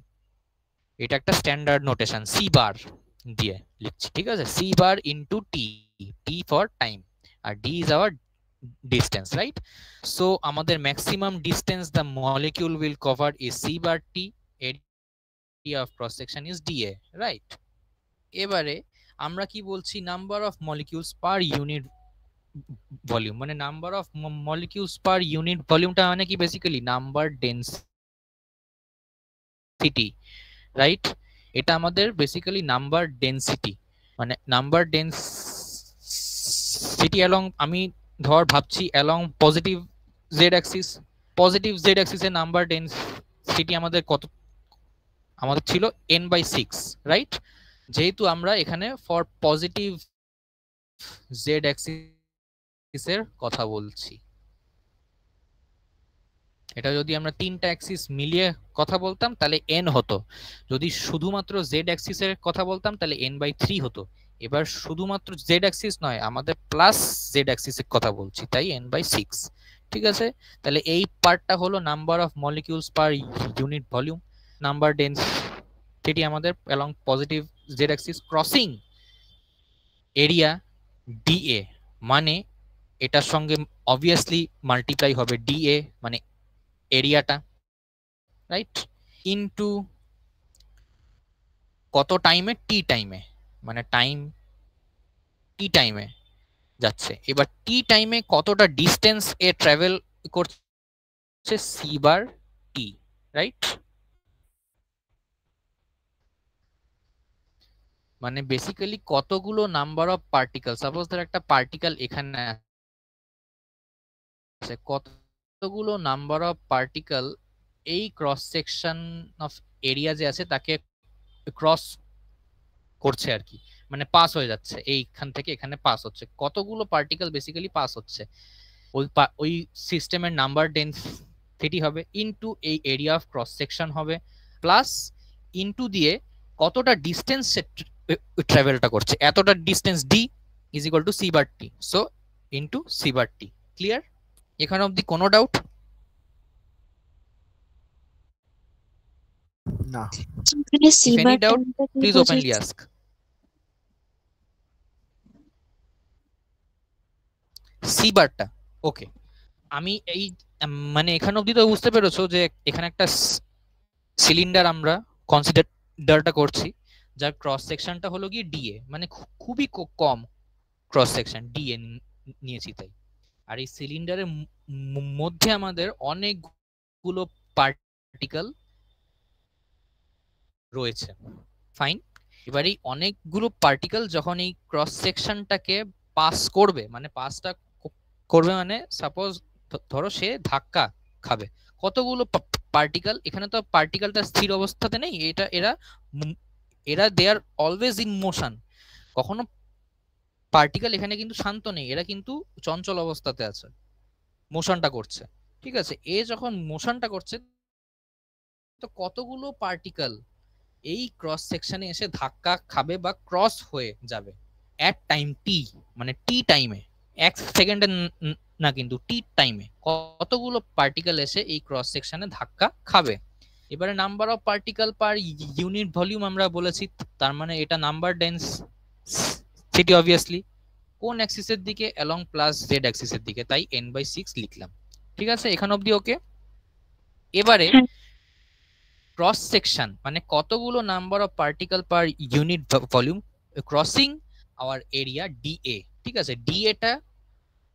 এটা একটা স্ট্যান্ডার্ড নোটেশন, সি বার দিয়ে লিখছি, ঠিক আছে? C bar into t, t for time, আর d is our distance, right? So আমাদের maximum distance the molecule will cover is c bar t, area of cross section is dA, right? এবারে আমরা কি বলছি, number of molecules per unit volume, মানে number of molecules per unit ভলিউমটা মানে কি basically number density, right? এটা আমাদের বেসিক্যালি নাম্বার ডেন্সিটি, মানে নাম্বার ডেন্সিটি অ্যালং, আমি ধর ভাবছি along positive z axis, positive z অ্যাক্সিসের নাম্বার ডেন্সিটি আমাদের কত, আমাদের ছিল n/6, রাইট? যেহেতু আমরা এখানে ফর পজিটিভ জেড অ্যাক্সিসের কথা বলছি, এটা যদি আমরা তিনটা অ্যাক্সিস মিলিয়ে কথা বলতাম তাহলে n হতো, যদি শুধুমাত্র জেড অ্যাক্সিসের কথা বলতাম তাহলে n/3 হতো। এবার শুধুমাত্র জেড অ্যাক্সিস নয়, আমাদের প্লাস জেড অ্যাক্সিসের কথা বলছি, তাই n/6। ঠিক আছে, তাহলে এই পার্টটা হলো number of molecules per unit volume, number density আমাদের along positive z axis crossing area dA, মানে এটার সঙ্গে অবভিয়াসলি মাল্টিপ্লাই হবে dA মানে এরিয়াটা, রাইট, ইনটু কত টাইমে, টি টাইমে, মানে টাইম টি টাইমে যাচ্ছে। এবার টি টাইমে কতটা ডিস্টেন্স এ ট্রাভেল করছে, c/t, রাইট? মানে বেসিক্যালি কতগুলো নাম্বার অফ পার্টিকেল, সাপোজ ধর একটা পার্টিকেল এখানে আছে, কতগুলো নাম্বার অফ পার্টিকেল এই ক্রস সেকশন অফ এরিয়া যে আছে তাকে ক্রস করছে আর কি, মানে পাস হয়ে যাচ্ছে, এইখান থেকে এখানে পাস হচ্ছে, কতগুলো পার্টিকেল বেসিক্যালি পাস হচ্ছে, ওই সিস্টেমের নাম্বার ডেন্সিটি হবে ইনটু এই এরিয়া অফ ক্রস সেকশন হবে, প্লাস ইনটু দিয়ে কতটা ডিস্টেন্স ট্রাভেলটা করছে, এতটা distance D is equal to c/t, so into c/t। Clear? এখানে অবধি কোনো ডাউট? না। এখানে If C any bar doubt, টার্মটা কি please openly বোঝাচ্ছে? ask. সি বারটা ওকে, আমি এই মানে এখানে অবধি তো বুঝতে পেরেছো যে এখানে একটা সিলিন্ডার আমরা কনসিডারটা করছি, যার ক্রস সেকশনটা হলো গিয়ে ডিএ, মানে খুবই কম ক্রস সেকশন ডিএ নিয়েছি তাই। আর এই সিলিন্ডারের মধ্যে আমাদের অনেকগুলো পার্টিকেল রয়েছে, ফাইন। এবার এই অনেকগুলো পার্টিকেল যখন এই ক্রস সেকশনটাকে পাস করবে, মানে পাসটা করবে মানে সাপোজ ধরো সে ধাক্কা খাবে, কতগুলো পার্টিকেল, এখানে তো পার্টিকেলটা স্থির অবস্থাতে নেই, এরা দে আর অলওয়েজ ইন মোশন, কখনো পার্টিকেল এখানে কিন্তু শান্ত নেই, এরা কিন্তু চঞ্চল অবস্থাতে আছে, মোশনটা করছে। ঠিক আছে, এ যখন মোশনটা করছে তো কতগুলো পার্টিকেল এই ক্রস সেকশনে এসে ধাক্কা খাবে বা ক্রস হয়ে যাবে এট টাইম টি, মানে টি টাইমে, এক সেকেন্ডে না কিন্তু টি টাইমে কতগুলো পার্টিকেল এসে এই ক্রস সেকশনে ধাক্কা খাবে। এবারে number of particle per unit volume আমরা বলেছি, তার মানে এটা নাম্বার ডেন্সিটি অবভিয়াসলি কোন অ্যাক্সিসের দিকে, অ্যালং প্লাস জেড অ্যাক্সিসের দিকে, তাই n/6 লিখলাম। ঠিক আছে, এখানে অবধি ওকে। এবারে ক্রস সেকশন মানে কতগুলো number of particle per unit volume crossing our area DA. ঠিক আছে, ডিএটা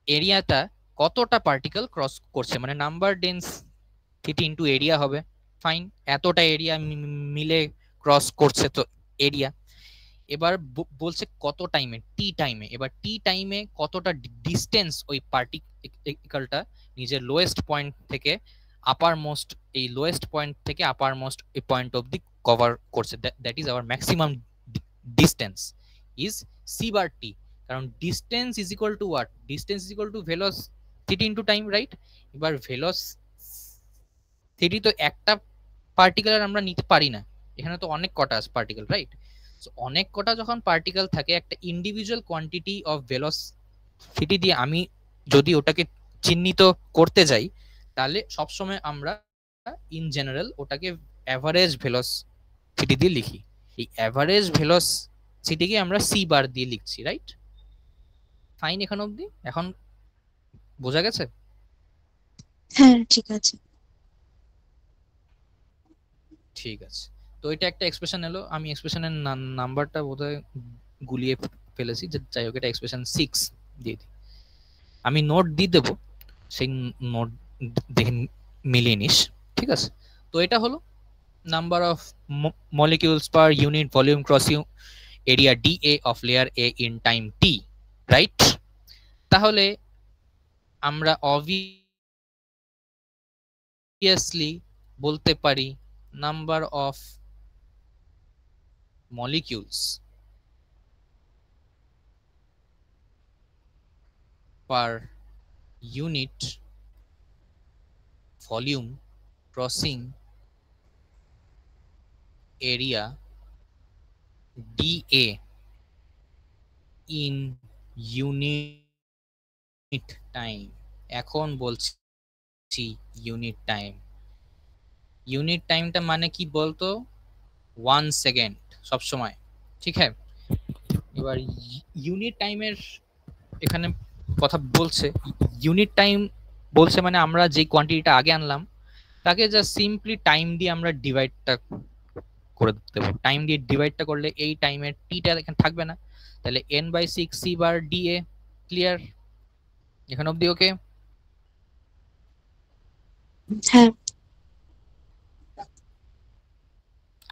এরিয়াটা কতটা পার্টিকেল ক্রস করছে, মানে নাম্বার ডেন্সিটি ইনটু এরিয়া হবে, ফাইন, এতটা এরিয়া মিলে ক্রস করছে তো এরিয়া। এবার বলছে কত টাইমে, টি টাইমে। এবার টি টাইমে কতটা ডিস্টেন্স ওই পার্টিকেলটা নিজের লোয়েস্ট পয়েন্ট থেকে আপার মোস্ট, এই লোয়েস্ট পয়েন্ট থেকে আপার মোস্ট এই পয়েন্ট অবধি কভার করছে, that is our maximum distance is c/t, কারণ distance is equal to what, distance is equal two velocity into time, right? এবার ভেলোসিটি তো একটা পার্টিকেলের আমরা নিতে পারি না, এখানে তো অনেক কটা আছে পার্টিকেল, রাইট? সো অনেক কটা যখন পার্টিকেল থাকে, একটা ইন্ডিভিজুয়াল কোয়ান্টিটি অফ ভেলোসিটি দিয়ে আমি যদি ওটাকে চিহ্নিত করতে যাই, তাহলে সবসময় আমরা ইন জেনারেল ওটাকে অ্যাভারেজ ভেলোসিটি দিয়ে লিখি। এই অ্যাভারেজ ভেলোসিটিকে আমরা c/বার দিয়ে লিখছি, রাইট? ফাইন, এখান অবধি এখন বোঝা গেছে? হ্যাঁ ঠিক আছে। ঠিক আছে, তো এটা একটা এক্সপ্রেশন এলো, আমি এক্সপ্রেশনের নাম্বারটা বোধহয় গুলিয়ে ফেলেছি, যাই হোক এটা এক্সপ্রেশন 6 দিয়ে দিই। আমি নোট দিয়ে দেবো, সেই নোট দেখে মিলিয়ে নিস, ঠিক আছে? তো এটা হলো number of molecules per unit volume crossing area dA of layer A in time t, right? তাহলে আমরা obviously বলতে পারি number of molecules per unit volume crossing area dA in unit time। এখন বলছি ইউনিট টাইম। ইউনিট টাইমটা মানে কি বলতো? 1 সেকেন্ড সবসময়, ঠিক হ্যাঁ? এবার ইউনিট টাইমের এখানে কথা বলছে, ইউনিট টাইম বলছে মানে আমরা যে কোয়ান্টিটিটা আগে আনলাম তাকে জাস্ট সিম্পলি টাইম দিয়ে আমরা ডিভাইডটা করে দেবো। টাইম দিয়ে ডিভাইডটা করলে এই টাইমের টিটা এখানে থাকবে না, তাহলে n/6 c bar dA। Clear এখানে অবধি? ওকে, হ্যাঁ।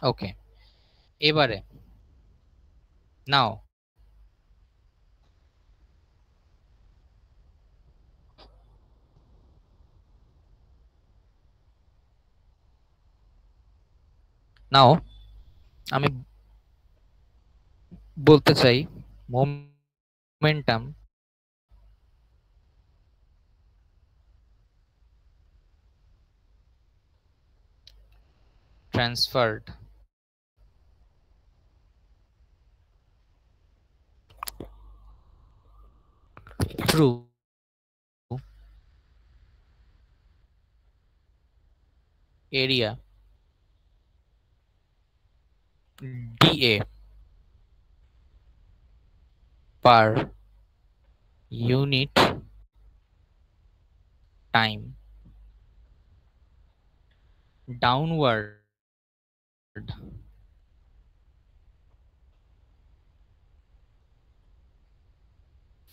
ওকে। এবারে নাও আমি বলতে চাই momentum transferred through area dA per unit time downward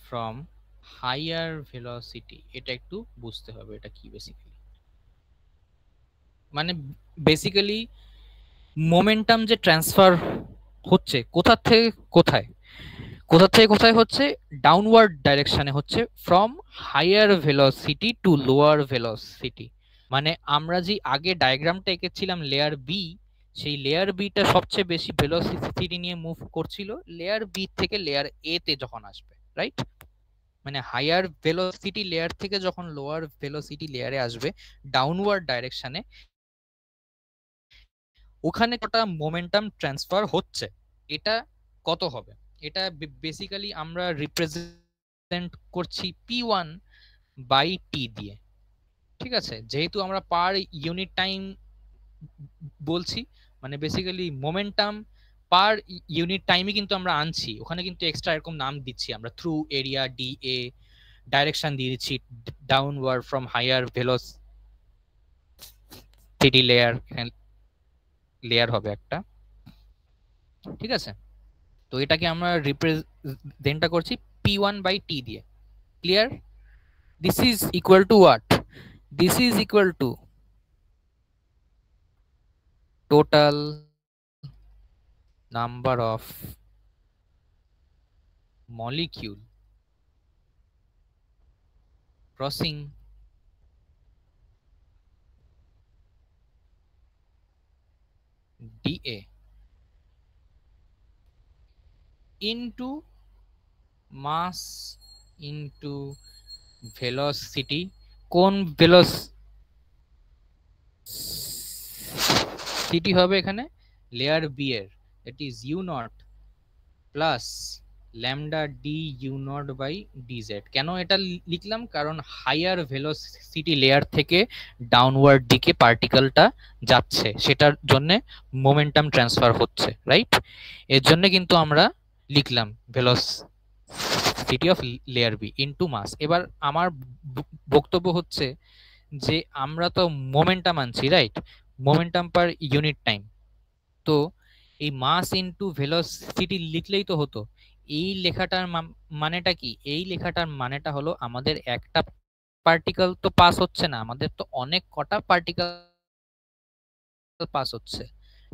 from higher velocity। এটা একটু বুঝতে হবে এটা কি বেসিক্যালি, মানে বেসিক্যালি মোমেন্টাম যে ট্রান্সফার হচ্ছে কোথা থেকে কোথায়, কোথা থেকে কোথায় হচ্ছে? ডাউনওয়ার্ড ডাইরেকশনে হচ্ছে, from higher velocity to lower velocity. মানে আমরা যে আগে ডায়াগ্রামটা এঁকেছিলাম লেয়ার বি, সেই লেয়ার বিটা সবচেয়ে বেশি ভেলোসিটি নিয়ে মুভ করছিল লেয়ার বি থেকে লেয়ার এ তে যখন আসবে, রাইট? মানে হায়ার ভেলোসিটি লেয়ার থেকে যখন লোয়ার ভেলোসিটি লেয়ারে আসবে ডাউনওয়ার্ড ডাইরেকশনে, ওখানে কত মোমেন্টাম ট্রান্সফার হচ্ছে এটা কত হবে? এটা বেসিক্যালি আমরা রিপ্রেজেন্ট করছি p1/t দিয়ে, ঠিক আছে? যেহেতু আমরা পার ইউনিট টাইম বলছি, মানে বেসিক্যালি মোমেন্টাম পার ইউনিট টাইমে কিন্তু আমরা আনছি, ওখানে কিন্তু এক্সট্রা এরকম নাম দিচ্ছি আমরা, থ্রু এরিয়া dA, ডাইরেকশন দিয়ে দিচ্ছি downward from higher velocity layer, layer হবে একটা, ঠিক আছে? তো এটাকে আমরা রিপ্রেজেন্টটা করছি p1/t দিয়ে। Clear? This is equal to what? This is equal two total number of molecule crossing dA into mass into velocity। কোন velocity হবে এখানে? লেয়ার বি এর, that is u0 plus lambda D u0 by dz। কেন এটা লিখলাম? কারণ higher velocity layer থেকে downward দিকে পার্টিকেলটা যাচ্ছে, সেটার জন্য মোমেন্টাম ট্রান্সফার হচ্ছে, রাইট? এর জন্য কিন্তু আমরা লিখলাম velocity of layer b into mass. এবার আমার বক্তব্য হচ্ছে যে আমরা তো মোমেন্টাম আনছি, right? Momentum per unit time, তো এই মাস ইনটু ভেলোসিটি লিখলেই তো হতো। এই লেখাটার মানেটা কি? এই লেখাটার মানেটা হলো আমাদের একটা পার্টিকেল তো পাস হচ্ছে না, আমাদের তো অনেক কটা পার্টিকেল পাস হচ্ছে,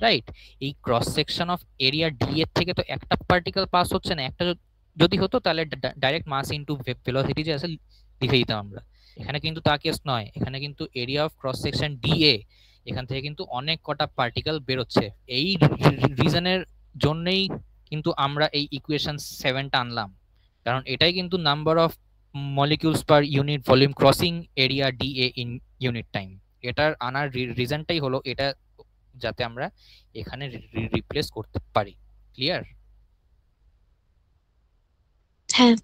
রাইট? এই cross section of area D এর থেকে তো একটা পার্টিকেল পাস হচ্ছে না। একটা যদি হতো তাহলে ডাইরেক্ট মাস ইনটু ভেলোসিটি যে আছে লিখে দিতাম আমরা। এখানে কিন্তু তা কেস নয়, এখানে কিন্তু area of cross section D A, এখান থেকে কিন্তু অনেক কটা পার্টিকেল বেরোচ্ছে। এই রিজনের জন্যই কিন্তু আমরা এই ইকুয়েশন 7টা আনলাম, কারণ এটাই কিন্তু number of molecules per unit volume crossing area D A in unit time. এটার আনার রিজনটাই হলো এটা, যাতে আমরা এখানে রিপ্লেস করতে পারি। ক্লিয়ার? হ্যাঁ।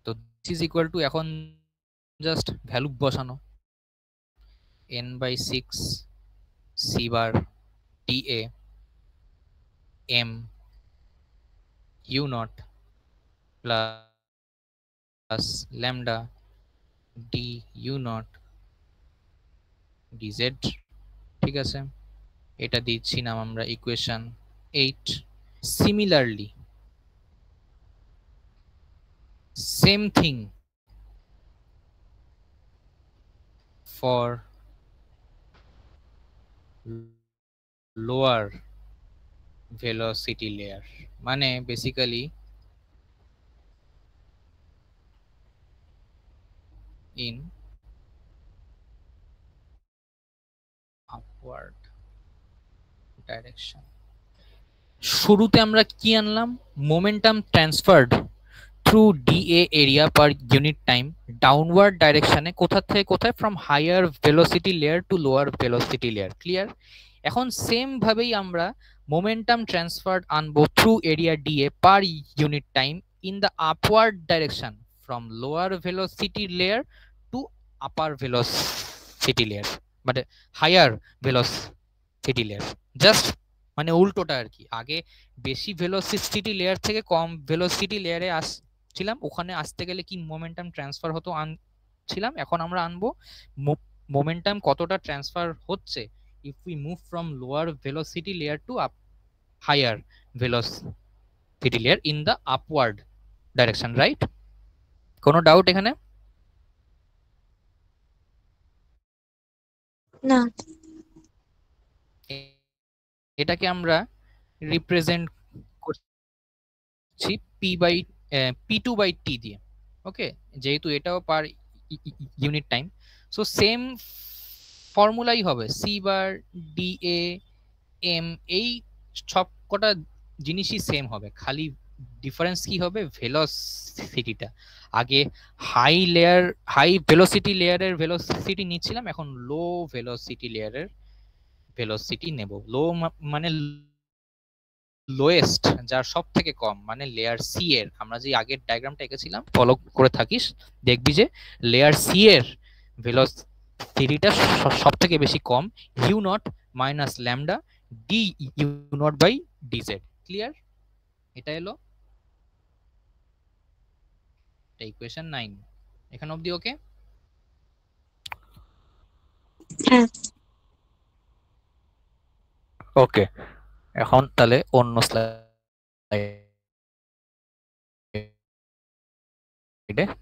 তো দিস ইজ ইকুয়াল টু, এখন জাস্ট ভ্যালু বসানো, n/6 c bar dA m u nought plus lambda d u নট dz। ঠিক আছে, এটা দিচ্ছি নাম আমরা equation 8। Similarly same thing for lower velocity layer, মানে বেসিক্যালি in upward direction। শুরুতে আমরা কি আনলাম? Momentum transferred through DA area per unit time downward ডাইরেকশনে, কোথা থেকে কোথায়? From higher velocity layer to lower velocity layer. Clear? এখন সেম ভাবেই আমরা মোমেন্টাম ট্রান্সফার আনবো through area DA per unit time in the upward direction from lower velocity layer to upper velocity layer, মানে higher velocity layer. Just মানে উল্টোটা আর কি। আগে বেশি ভেলোসিটি লেয়ার থেকে কম ভেলোসিটি লেয়ারে ছিলাম, ওখানে আসতে গেলে কি মোমেন্টাম ট্রান্সফার হতো ছিলাম, এখন আমরা আনবো মোমেন্টাম কতটা ট্রান্সফার হচ্ছে if we move from lower velocity layer to up higher velocity layer in the upward direction, right? কোনো ডাউট এখানে? না। এটাকে আমরা রিপ্রেজেন্ট করছি p/t দিয়ে। ওকে, যেহেতু এটাও per unit time, so same ফর্মুলাই হবে c বার dA m, এই সব কটা জিনিসই সেম হবে, খালি ডিফারেন্স কি হবে? ভেলোসিটিটা। আগে হাই ভেলোসিটি লেয়ারের ভেলোসিটি নিচ্ছিলাম, এখন লো ভেলোসিটি লেয়ারের ভেলোসিটি নেব। লো মানে লোয়েস্ট, যার সব থেকে কম, মানে লেয়ার সি এর। আমরা যে আগের ডায়াগ্রামটা এঁকেছিলাম, ফলো করে থাকিস, দেখবি যে লেয়ার সি এর ভেলোসিটিটা সব থেকে বেশি কম, u not minus lambda d you not by d z. Clear? এটা এলো ইকুয়েশন 9। এখানে অবধি ওকে? হ্যাঁ। ওকে, এখন তাহলে অন্য স্লাইডে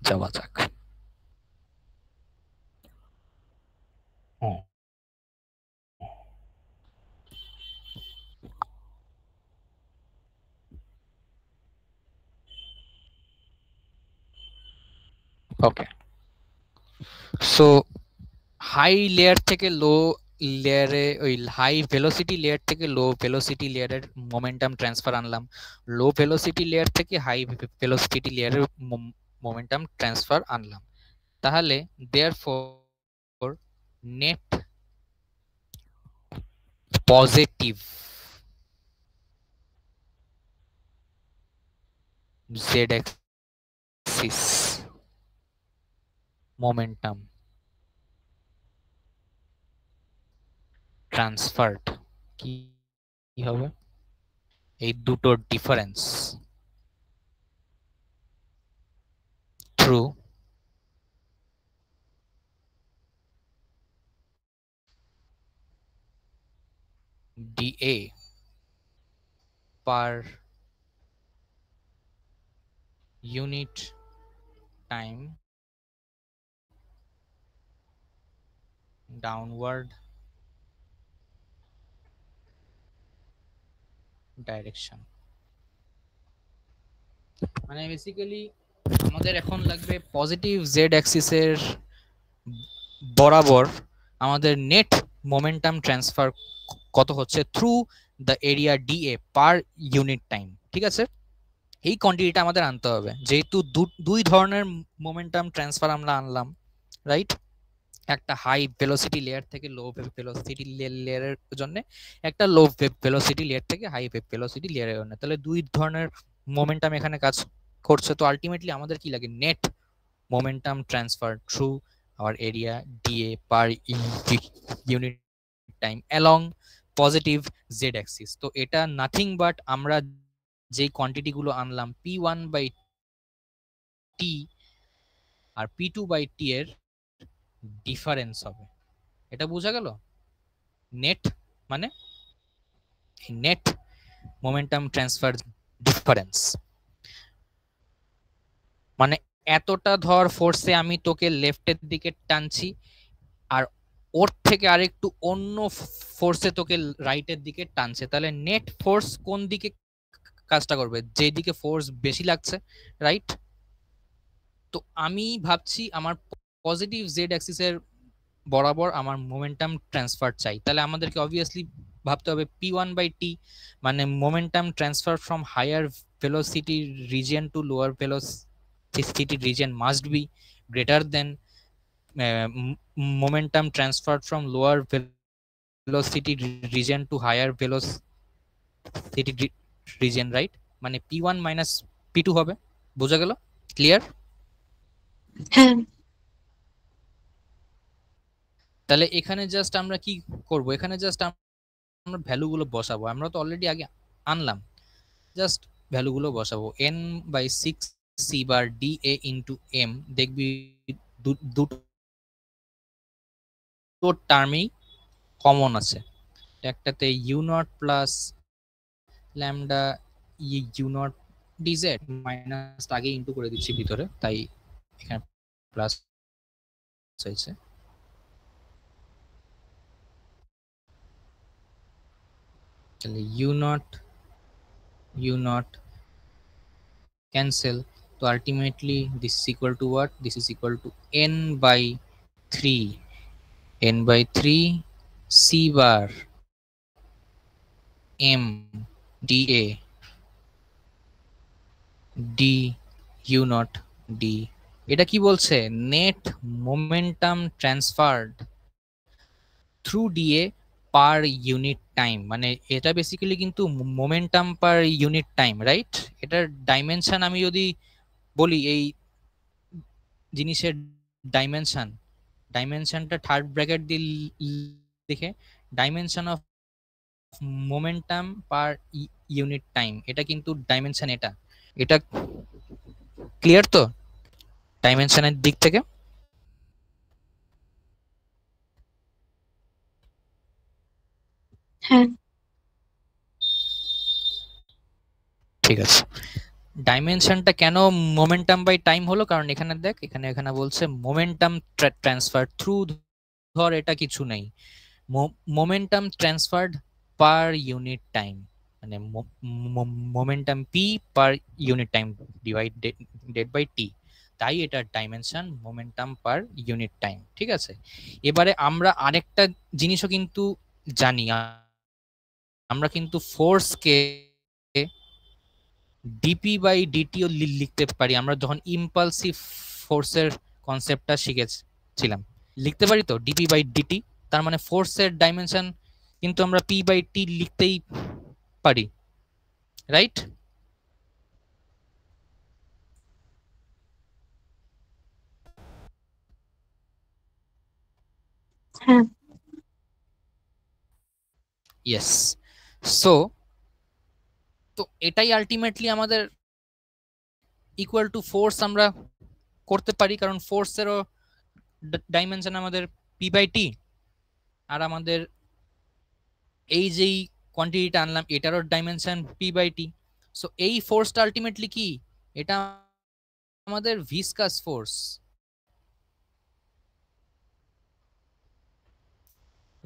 যাওয়া যাক। ওকে, সো হাই লেয়ার থেকে লো লেয়ারে, ওই হাই ভেলোসিটি লেয়ার থেকে লো ভেলোসিটি লেয়ারের মোমেন্টাম ট্রান্সফার আনলাম, লো ভেলোসিটি লেয়ার থেকে হাই ভেলোসিটি লেয়ারের মোমেন্টাম ট্রান্সফার আনলাম। তাহলে therefore net positive z Axis momentum transferred কি হবে? এই দুটোর difference through dA per unit time downward direction. মানে বেসিক্যালি আমাদের এখন লাগবে পজিটিভ জেড অ্যাক্সিসের বরাবর আমাদের নেট মোমেন্টাম ট্রান্সফার কত হচ্ছে through the area DA per unit time. ঠিক আছে, এই কোয়ান্টিটিটা আমাদের আনতে হবে, যেহেতু দুই ধরনের মোমেন্টাম ট্রান্সফার আমরা আনলাম, রাইট? একটা হাই ভেলোসিটি লেয়ার থেকে লো ভেলোসিটি লেয়ারের জন্য, একটা লো ভেলোসিটি লেয়ার থেকে হাই ভেলোসিটি লেয়ারের জন্য। তাহলে দুই ধরনের মোমেন্টাম এখানে কাজ করছে। তো আলটিমেটলি আমাদের কি লাগে? Net momentum transfer through our area DA per unit time along positive z Axis. তো এটা নাথিং বাট আমরা যে কোয়ান্টিটি গুলো আনলাম p1 by T R p2 by T এর ডিফারেন্স হবে। এটা বোঝা গেল? নেট মানে নেট মোমেন্টাম ট্রান্সফার ডিফারেন্স মানে এতটা ধর ফোর্সে আমি তোকে লেফটের দিকে টানছি, আর ওর থেকে আরেকটু অন্য ফোর্সে তোকে রাইটের দিকে টানছে, তাহলে নেট ফোর্স কোন দিকে কাজটা করবে? যেদিকে ফোর্স বেশি লাগছে, রাইট? তো আমি ভাবছি আমার পজিটিভ জেড অ্যাক্সিসের বরাবর আমার মোমেন্টাম ট্রান্সফার চাই। তাহলে আমাদেরকে অবভিয়াসলি ভাবতে হবে p1 বাই টি, মানে momentum transfer from higher velocity region to lower velocity region must be greater than momentum transferred from lower velocity region to higher velocity region, right? মানে p1 minus p2 হবে। বোঝা গেল? Clear? হ্যাঁ তাহলে এখানে just আমরা কি করব? এখানে জাস্ট আমরা ভ্যালুগুলো বসাবো। আমরা তো অলরেডি আগে আনলাম, জাস্ট ভ্যালুগুলো বসাবো। n by 6 c bar dA into m, দেখবি দুটো টার্মই কমন আছে। একটাতে U nought plus lambda U nought DZ, minus আগে ইনটু করে দিচ্ছি ভিতরে, তাই এখানে প্লাস হয়েছে। তাহলে ইউ নট ক্যান্সেল। তো ultimately this is equal to what? This is equal to n by 3 c bar m dA d u nought d। এটা কি বলছে? Net momentum transferred through DA per unit time. মানে এটা basically কিন্তু momentum per unit time, right? এটার dimension আমি যদি বলি, এই জিনিসের ডাইমেনশনটা থার্ড ব্র্যাকেট দিয়ে লিখে, dimension of momentum per unit time, এটা কিন্তু ডাইমেনশন। এটা ক্লিয়ার তো ডাইমেনশনের দিক থেকে? হ্যাঁ ঠিক আছে। ডাইমেনশনটা কেন মোমেন্টাম বাই টাইম হলো? কারণ এখানে দেখ, এখানে বলছে মোমেন্টাম ট্রান্সফার থ্রু, ধর এটা কিছু নেই, momentum transferred per unit time, মানে momentum p per unit time divided by t, তাই এটার dimension momentum per unit time. ঠিক আছে, এবারে আমরা আরেকটা জিনিসও কিন্তু জানি, আমরা কিন্তু ফোর্সকে ডিপি বাই ডিটিও লিখতে পারি। আমরা যখন ইম্পালসিভ ফোর্সের কনসেপ্টটা শিখেছিলাম, লিখতে পারি তো ডিপি বাই ডিটি। তার মানে ফোর্সের ডাইমেনশন কিন্তু আমরা পি বাই টি লিখতেই পারি, রাইট? হ্যাঁ ইয়েস। সো তো এটাই আলটিমেটলি আমাদের ইকুয়াল টু ফোর্স আমরা করতে পারি, কারণ ফোর্সেরও ডাইমেনশন আমাদের পি বাই টি, আর আমাদের এই যেই কোয়ান্টিটিটা আনলাম, এটারও ডাইমেনশন p/t। সো এই ফোর্সটা আলটিমেটলি কি, এটা আমাদের ভিসকাস ফোর্স,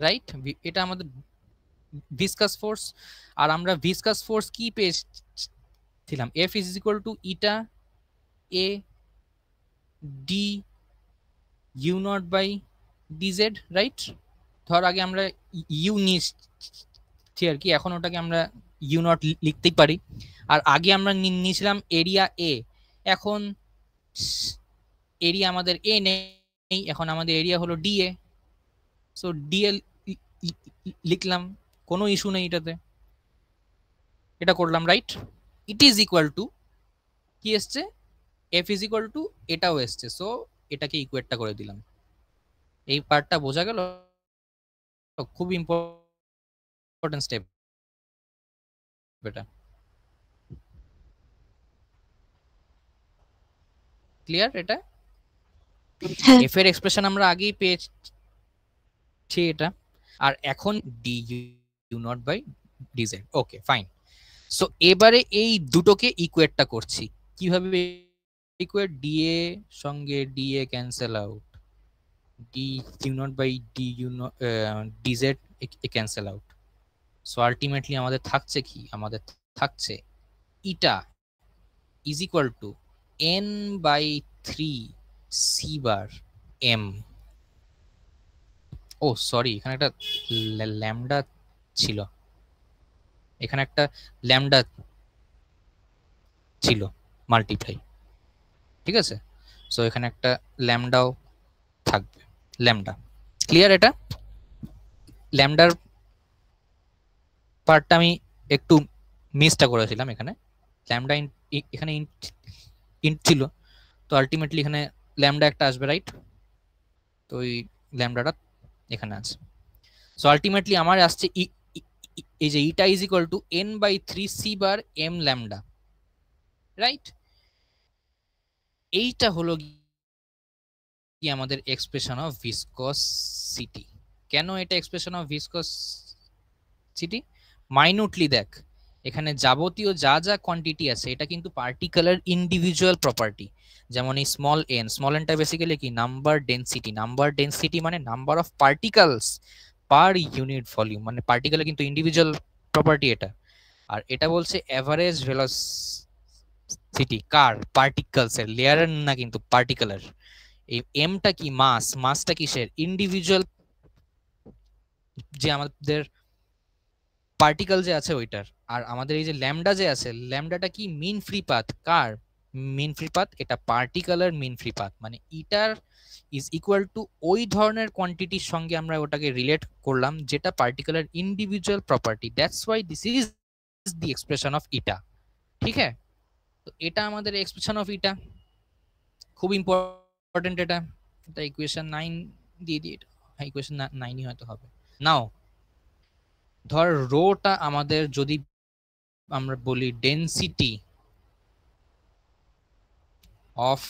রাইট? এটা আমাদের ভিসকাস ফোর্স। আর আমরা ভিসকাস ফোর্স কি পেয়েছিলাম? F is equal to eta a d u naught by dz, right? ধর আগে আমরা ইউ নিয়েছি আর কি, এখন ওটাকে আমরা ইউ নট লিখতেই পারি। আর আগে আমরা নিয়েছিলাম এরিয়া এ, এখন এরিয়া আমাদের এ নেই, এখন আমাদের এরিয়া হলো ডিএ। সো ডিএ লিখলাম, কোনো ইস্যু নেই এটাতে, এটা করলাম, right? It is equal two কি এসছে, এফ ইজ ইকুয়াল টু এটাও এসছে। সো এটাকে ইকুয়েটটা করে দিলাম। এই পার্টটা বোঝা গেল? খুব ইম্পর্টেন্ট স্টেপ এটা। ক্লিয়ার? এটা হ্যাঁ এফ এর এক্সপ্রেশন আমরা আগেই পেয়েছি এটা, আর এখন D you not by DZ. Okay fine. So এবারে এই দুটোকে ইকুয়েটটা করছি। কিভাবে ইকুয়েট? ডিএ সঙ্গে DA cancel out, D you not by D you nought DZ cancel out. So ultimately আমাদের থাকছে কি, আমাদের থাকছে eta is equal to n by 3 C bar M. ও সরি, এখানে একটা ল্যামডা ছিল, এখানে একটা ল্যামডা ছিল মাল্টিপ্লাই, ঠিক আছে? সো এখানে একটা ল্যামডাও থাকবে, ল্যামডা। ক্লিয়ার? এটা ল্যামডার পার্টটা আমি একটু মিসটা করেছিলাম, এখানে ল্যামডা এখানে ইন্ট ছিল, তো আলটিমেটলি এখানে ল্যামডা একটা আসবে, রাইট? তো ওই ল্যামডাটা এখানে আছে। সো আলটিমেটলি আমার আসছে এই যে eta is equal to n by 3 C bar M lambda, right? এইটা হলো কি আমাদের এক্সপ্রেশন অফ ভিসকসিটি। কেন এটা এক্সপ্রেশন অফ ভিসকসিটি? মাইনুটলি দেখ, এখানে যাবতীয় যা যা কোয়ান্টিটি আছে এটা কিন্তু পার্টিকুলার ইন্ডিভিজুয়াল প্রপার্টি। যেমন এই স্মল এনটা বেসিক্যালি কি, নাম্বার ডেনসিটি। নাম্বার ডেনসিটি মানে number of particles per unit volume, মানে পার্টিকুলার কিন্তু ইন্ডিভিজুয়াল প্রপার্টি এটা। আর এটা বলছে এভারেজ ভেলোসিটি কার, পার্টিকলস এর, লেয়ারের না কিন্তু পার্টিকুলার। এই এমটা কি, মাসটা কিসের, ইন্ডিভিজুয়াল যে আমাদের পার্টিকেল যে আছে ওইটার। আর আমাদের এই যে ল্যামডা যে আছে, ল্যামডাটা কি, মিন ফ্রি পাথ কার, মিন ফ্রি পাথ, এটা পার্টিকুলার মিন ফ্রি পাথ। মানে ইটার ইজ ইকুয়াল টু ওই ধরনের কোয়ান্টিটির সঙ্গে আমরা ওটাকে রিলেট করলাম যেটা particular individual property. That's why this is the expression of eta. ঠিক আছে? তো এটা আমাদের এক্সপ্রেশন অফ ইটা, খুব ইম্পর্টেন্ট এটা। এটা ইকুয়েশন 9 দিয়ে দিই, এটা ইকুয়েশন 9ই হয়তো হবে। নাও ধর রোটা আমাদের যদি আমরা বলি density of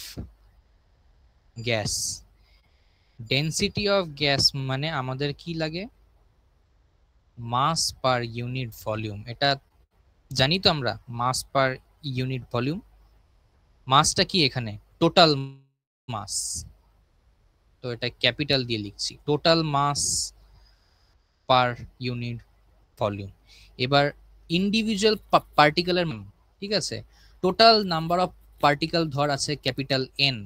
gas, density of gas মানে আমাদের কি লাগে, মাস পার ইউনিট ভলিউম। এটা জানি তো আমরা, মাস পার ইউনিট ভলিউম। মাসটা কি এখানে, টোটাল মাস, তো এটা ক্যাপিটাল দিয়ে লিখছি, total mass per unit volume. এবার ইন্ডিভিজুয়াল পার্টিকেলের, ঠিক আছে, টোটাল নাম্বার অফ পার্টিকেল ধর আছে ক্যাপিটাল এন,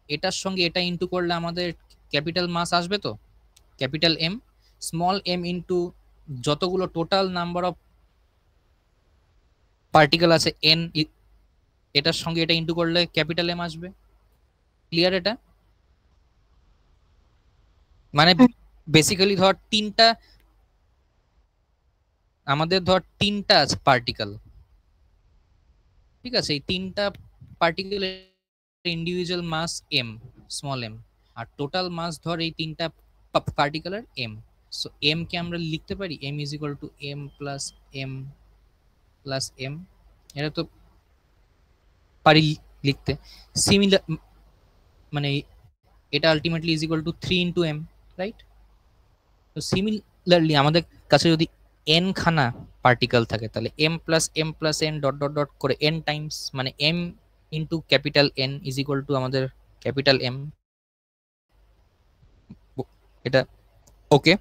এটার সঙ্গে এটা ইনটু করলে আমাদের ক্যাপিটাল মাস আসবে, তো capital M, small M into যতগুলো টোটাল নাম্বার অফ পার্টিকেল আছে এন, এটার সঙ্গে এটা ইনটু করলে ক্যাপিটাল এম আসবে। ক্লিয়ার? এটা মানে বেসিক্যালি ধর তিনটা, আমাদের ধর তিনটা আছে পার্টিকেল, ঠিক আছে, এই তিনটা particle individual mass M, small M, আর টোটাল মাস ধর এই তিনটা পার্টিকুলার এম। সো এম কে আমরা লিখতে পারি M is equal to M plus M plus M, এটা তো পারি লিখতে। সিমিলার মানে এটা ultimately is equal to 3 into M, right? তো সিমিলারলি আমাদের কাছে যদি n খানা পার্টিকেল থাকে, তাহলে m plus n dot dot dot করে n টাইমস, মানে m into capital n is equal two আমাদের ক্যাপিটাল M। এটা ওকে?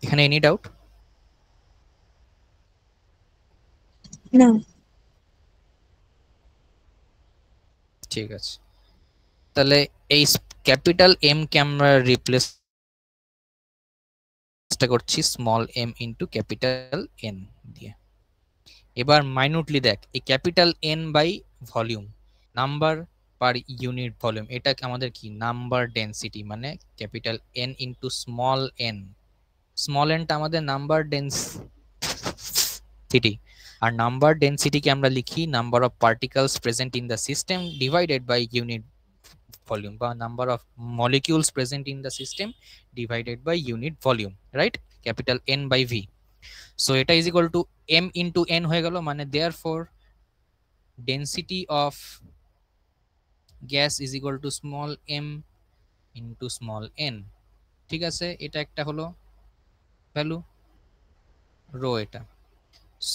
এখানে এনি ডাউট? No. ঠিক আছে, তাহলে এই ক্যাপিটাল M কে আমরা রিপ্লেস করছি small m into capital N দিয়ে। এবার মাইনুটলি দেখ, এই capital N by volume, number per unit volume, এটা আমাদের কি নাম্বার ডেনসিটি, মানে capital N into small n। Small n টা আমাদের নাম্বার ডেনসিটি, আর নাম্বার ডেনসিটিকে আমরা লিখি number of particles present in the system divided by unit volume, বা number of molecules present in the system divided by unit volume, right? Capital N by V। So এটা is equal to m into n হয়ে গেল, মানে therefore density of gas is equal to small m into small n। ঠিক আছে, এটা একটা হলো value rho এটা।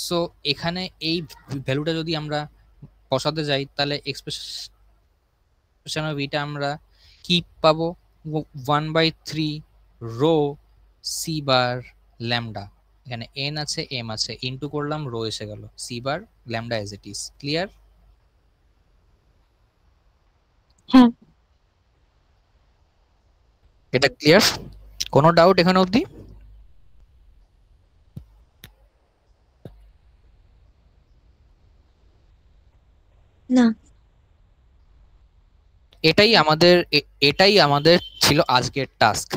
সো এখানে এই ভ্যালুটা যদি আমরা বসাতে যাই, তাহলে এক্সপ্রেশন অফ এটা আমরা কি পাবো? 1/3 রো সি বার ল্যামডা, এখানে n আছে m আছে, ইনটু করলাম রো এসে গেল C bar lambda as it is. Clear? হ্যাঁ। এটা ক্লিয়ার? কোনো ডাউট এখানে অবধি? না। এটাই আমাদের ছিল আজকের টাস্ক।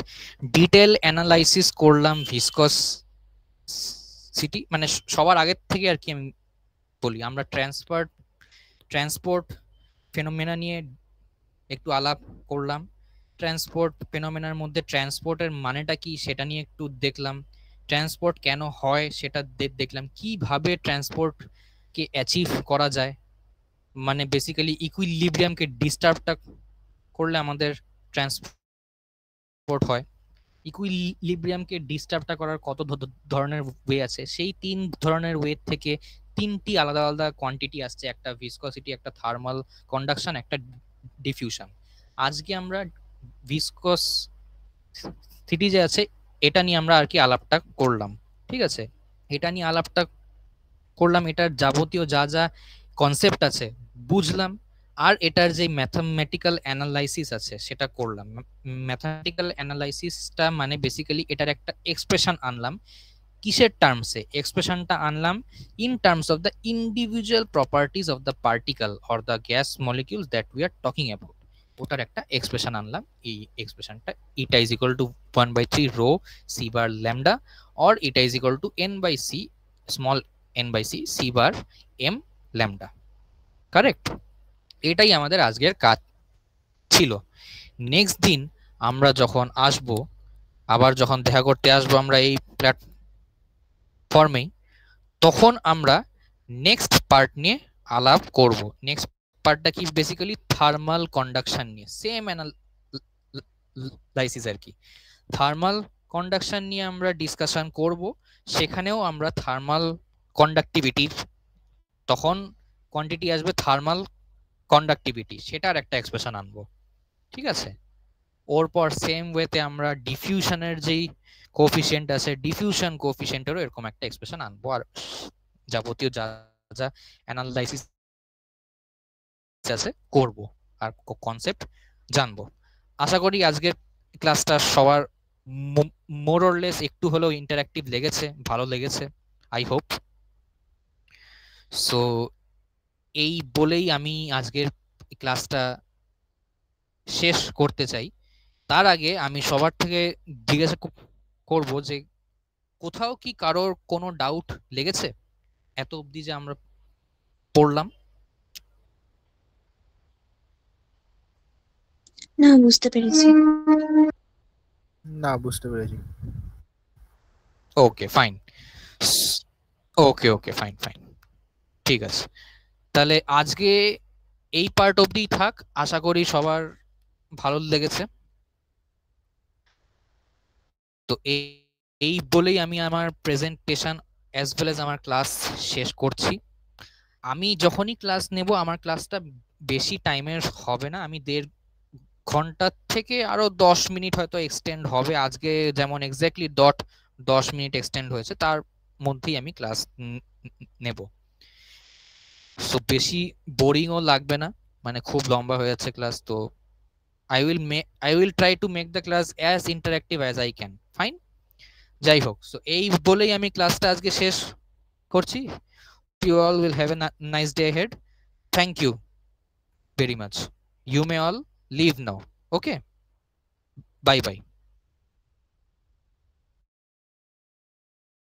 ডিটেল অ্যানালাইসিস করলাম ভিসকসিটি, মানে সবার আগের থেকে আর কি আমি বলি, আমরা ট্রান্সপোর্ট ফেনোমেনা নিয়ে একটু আলাপ করলাম। ট্রান্সপোর্ট ফেনোমেনার মধ্যে ট্রান্সপোর্টের মানেটা কি সেটা নিয়ে একটু দেখলাম, ট্রান্সপোর্ট কেন হয় সেটা দেখলাম, কিভাবে ট্রান্সপোর্টকে অ্যাচিভ করা যায়, মানে বেসিক্যালি ইকুইলিব্রিয়ামকে ডিস্টার্বটা করলে আমাদের ট্রান্সপোর্ট হয়। ইকুইলিব্রিয়ামকে ডিস্টার্বটা করার কত ধরনের ওয়ে আছে, সেই 3 ধরনের ওয়ে থেকে 3টি আলাদা আলাদা কোয়ান্টিটি আসছে, একটা ভিসকসিটি, একটা থার্মাল কন্ডাকশন, একটা ডিফিউশন। আজকে আমরা ভিসকসিটি যে আছে এটা নিয়ে আমরা আর কি আলাপটা করলাম। ঠিক আছে, এটা নিয়ে আলাপটা করলাম, এটার যাবতীয় যা যা কনসেপ্ট আছে বুঝলাম, আর এটার যে ম্যাথমেটিক্যাল অ্যানালাইসিস আছে সেটা করলাম। ম্যাথমেটিক্যাল অ্যানালাইসিসটা মানে বেসিক্যালি এটার একটা এক্সপ্রেশন আনলাম। কিসের টার্মসে এক্সপ্রেশনটা আনলাম? In terms of the individual properties of the particle or the gas molecules that we are talking about, ওটার একটা এক্সপ্রেশন আনলাম। এই এক্সপ্রেশনটা eta is equal to 1/3 rho C bar lambda, or eta is equal to n by c small n by c c bar m lambda. Correct? এটাই আমাদের আজকের কাজ ছিল। নেক্সট দিন আমরা যখন আসব, আবার যখন দেখা করতে আসবো আমরা এই প্ল্যাটফর্মেই, তখন আমরা নেক্সট পার্ট নিয়ে আলাপ করব। নেক্সট পার্টটা কি? বেসিক্যালি থার্মাল কন্ডাকশন নিয়ে, সেম অ্যানালাইসিস আর কি। থার্মাল কন্ডাকশন নিয়ে আমরা ডিসকাশন করব, সেখানেও আমরা থার্মাল কন্ডাক্টিভিটির তখন কোয়ান্টিটি আসবে থার্মাল কন্ডাক্টিভিটি, সেটার একটা এক্সপ্রেশন আনবো। ঠিক আছে, ওর পর সেম ওয়েতে আমরা ডিফিউশনের যেই কোএফিসিয়েন্ট আছে ডিফিউশন কোএফিসিয়েন্টেরও এরকম একটা এক্সপ্রেশন আনবো, আর যাবতীয় যা যা অ্যানালাইসিস আছে করব আর কনসেপ্ট জানবো। আশা করি আজকের ক্লাসটা সবার মোর অর লেস একটু হলেও ইন্টারঅ্যাক্টিভ লেগেছে, ভালো লেগেছে, আই হোপ। সো এই বলেই আমি আজকের ক্লাসটা শেষ করতে চাই। তার আগে আমি সবার থেকে জিজ্ঞাসা করব যে কোথাও কি কারোর কোনো ডাউট লেগেছে এত অবধি যে আমরা পড়লাম? না, বুঝতে পেরেছি। না, বুঝতে পেরেছি। ওকে ফাইন, ওকে ওকে ফাইন ফাইন, ঠিক আছে। তাহলে আজকে এই পার্ট অবধি থাক, আশা করি সবার ভালো লেগেছে। তো এই বলেই আমি আমার প্রেজেন্টেশন অ্যাজ ওয়েল এজ আমার ক্লাস শেষ করছি। আমি যখনই ক্লাস নেব আমার ক্লাসটা বেশি টাইমের হবে না, আমি 1.5 ঘন্টা থেকে আরো 10 মিনিট হয়তো এক্সটেন্ড হবে। আজকে যেমন এক্স্যাক্টলি 10 মিনিট এক্সটেন্ড হয়েছে, তার মধ্যেই আমি ক্লাস নেব। সো বেশি বোরিংও লাগবে না, মানে খুব লম্বা হয়ে যাচ্ছে ক্লাস। তো I will try to make the class as interactive as I can. Fine? যাই হোক, সো এই বলেই আমি ক্লাসটা আজকে শেষ করছি। You all will have a nice day ahead. Thank you very much. You may all leave now. Okay? Bye bye.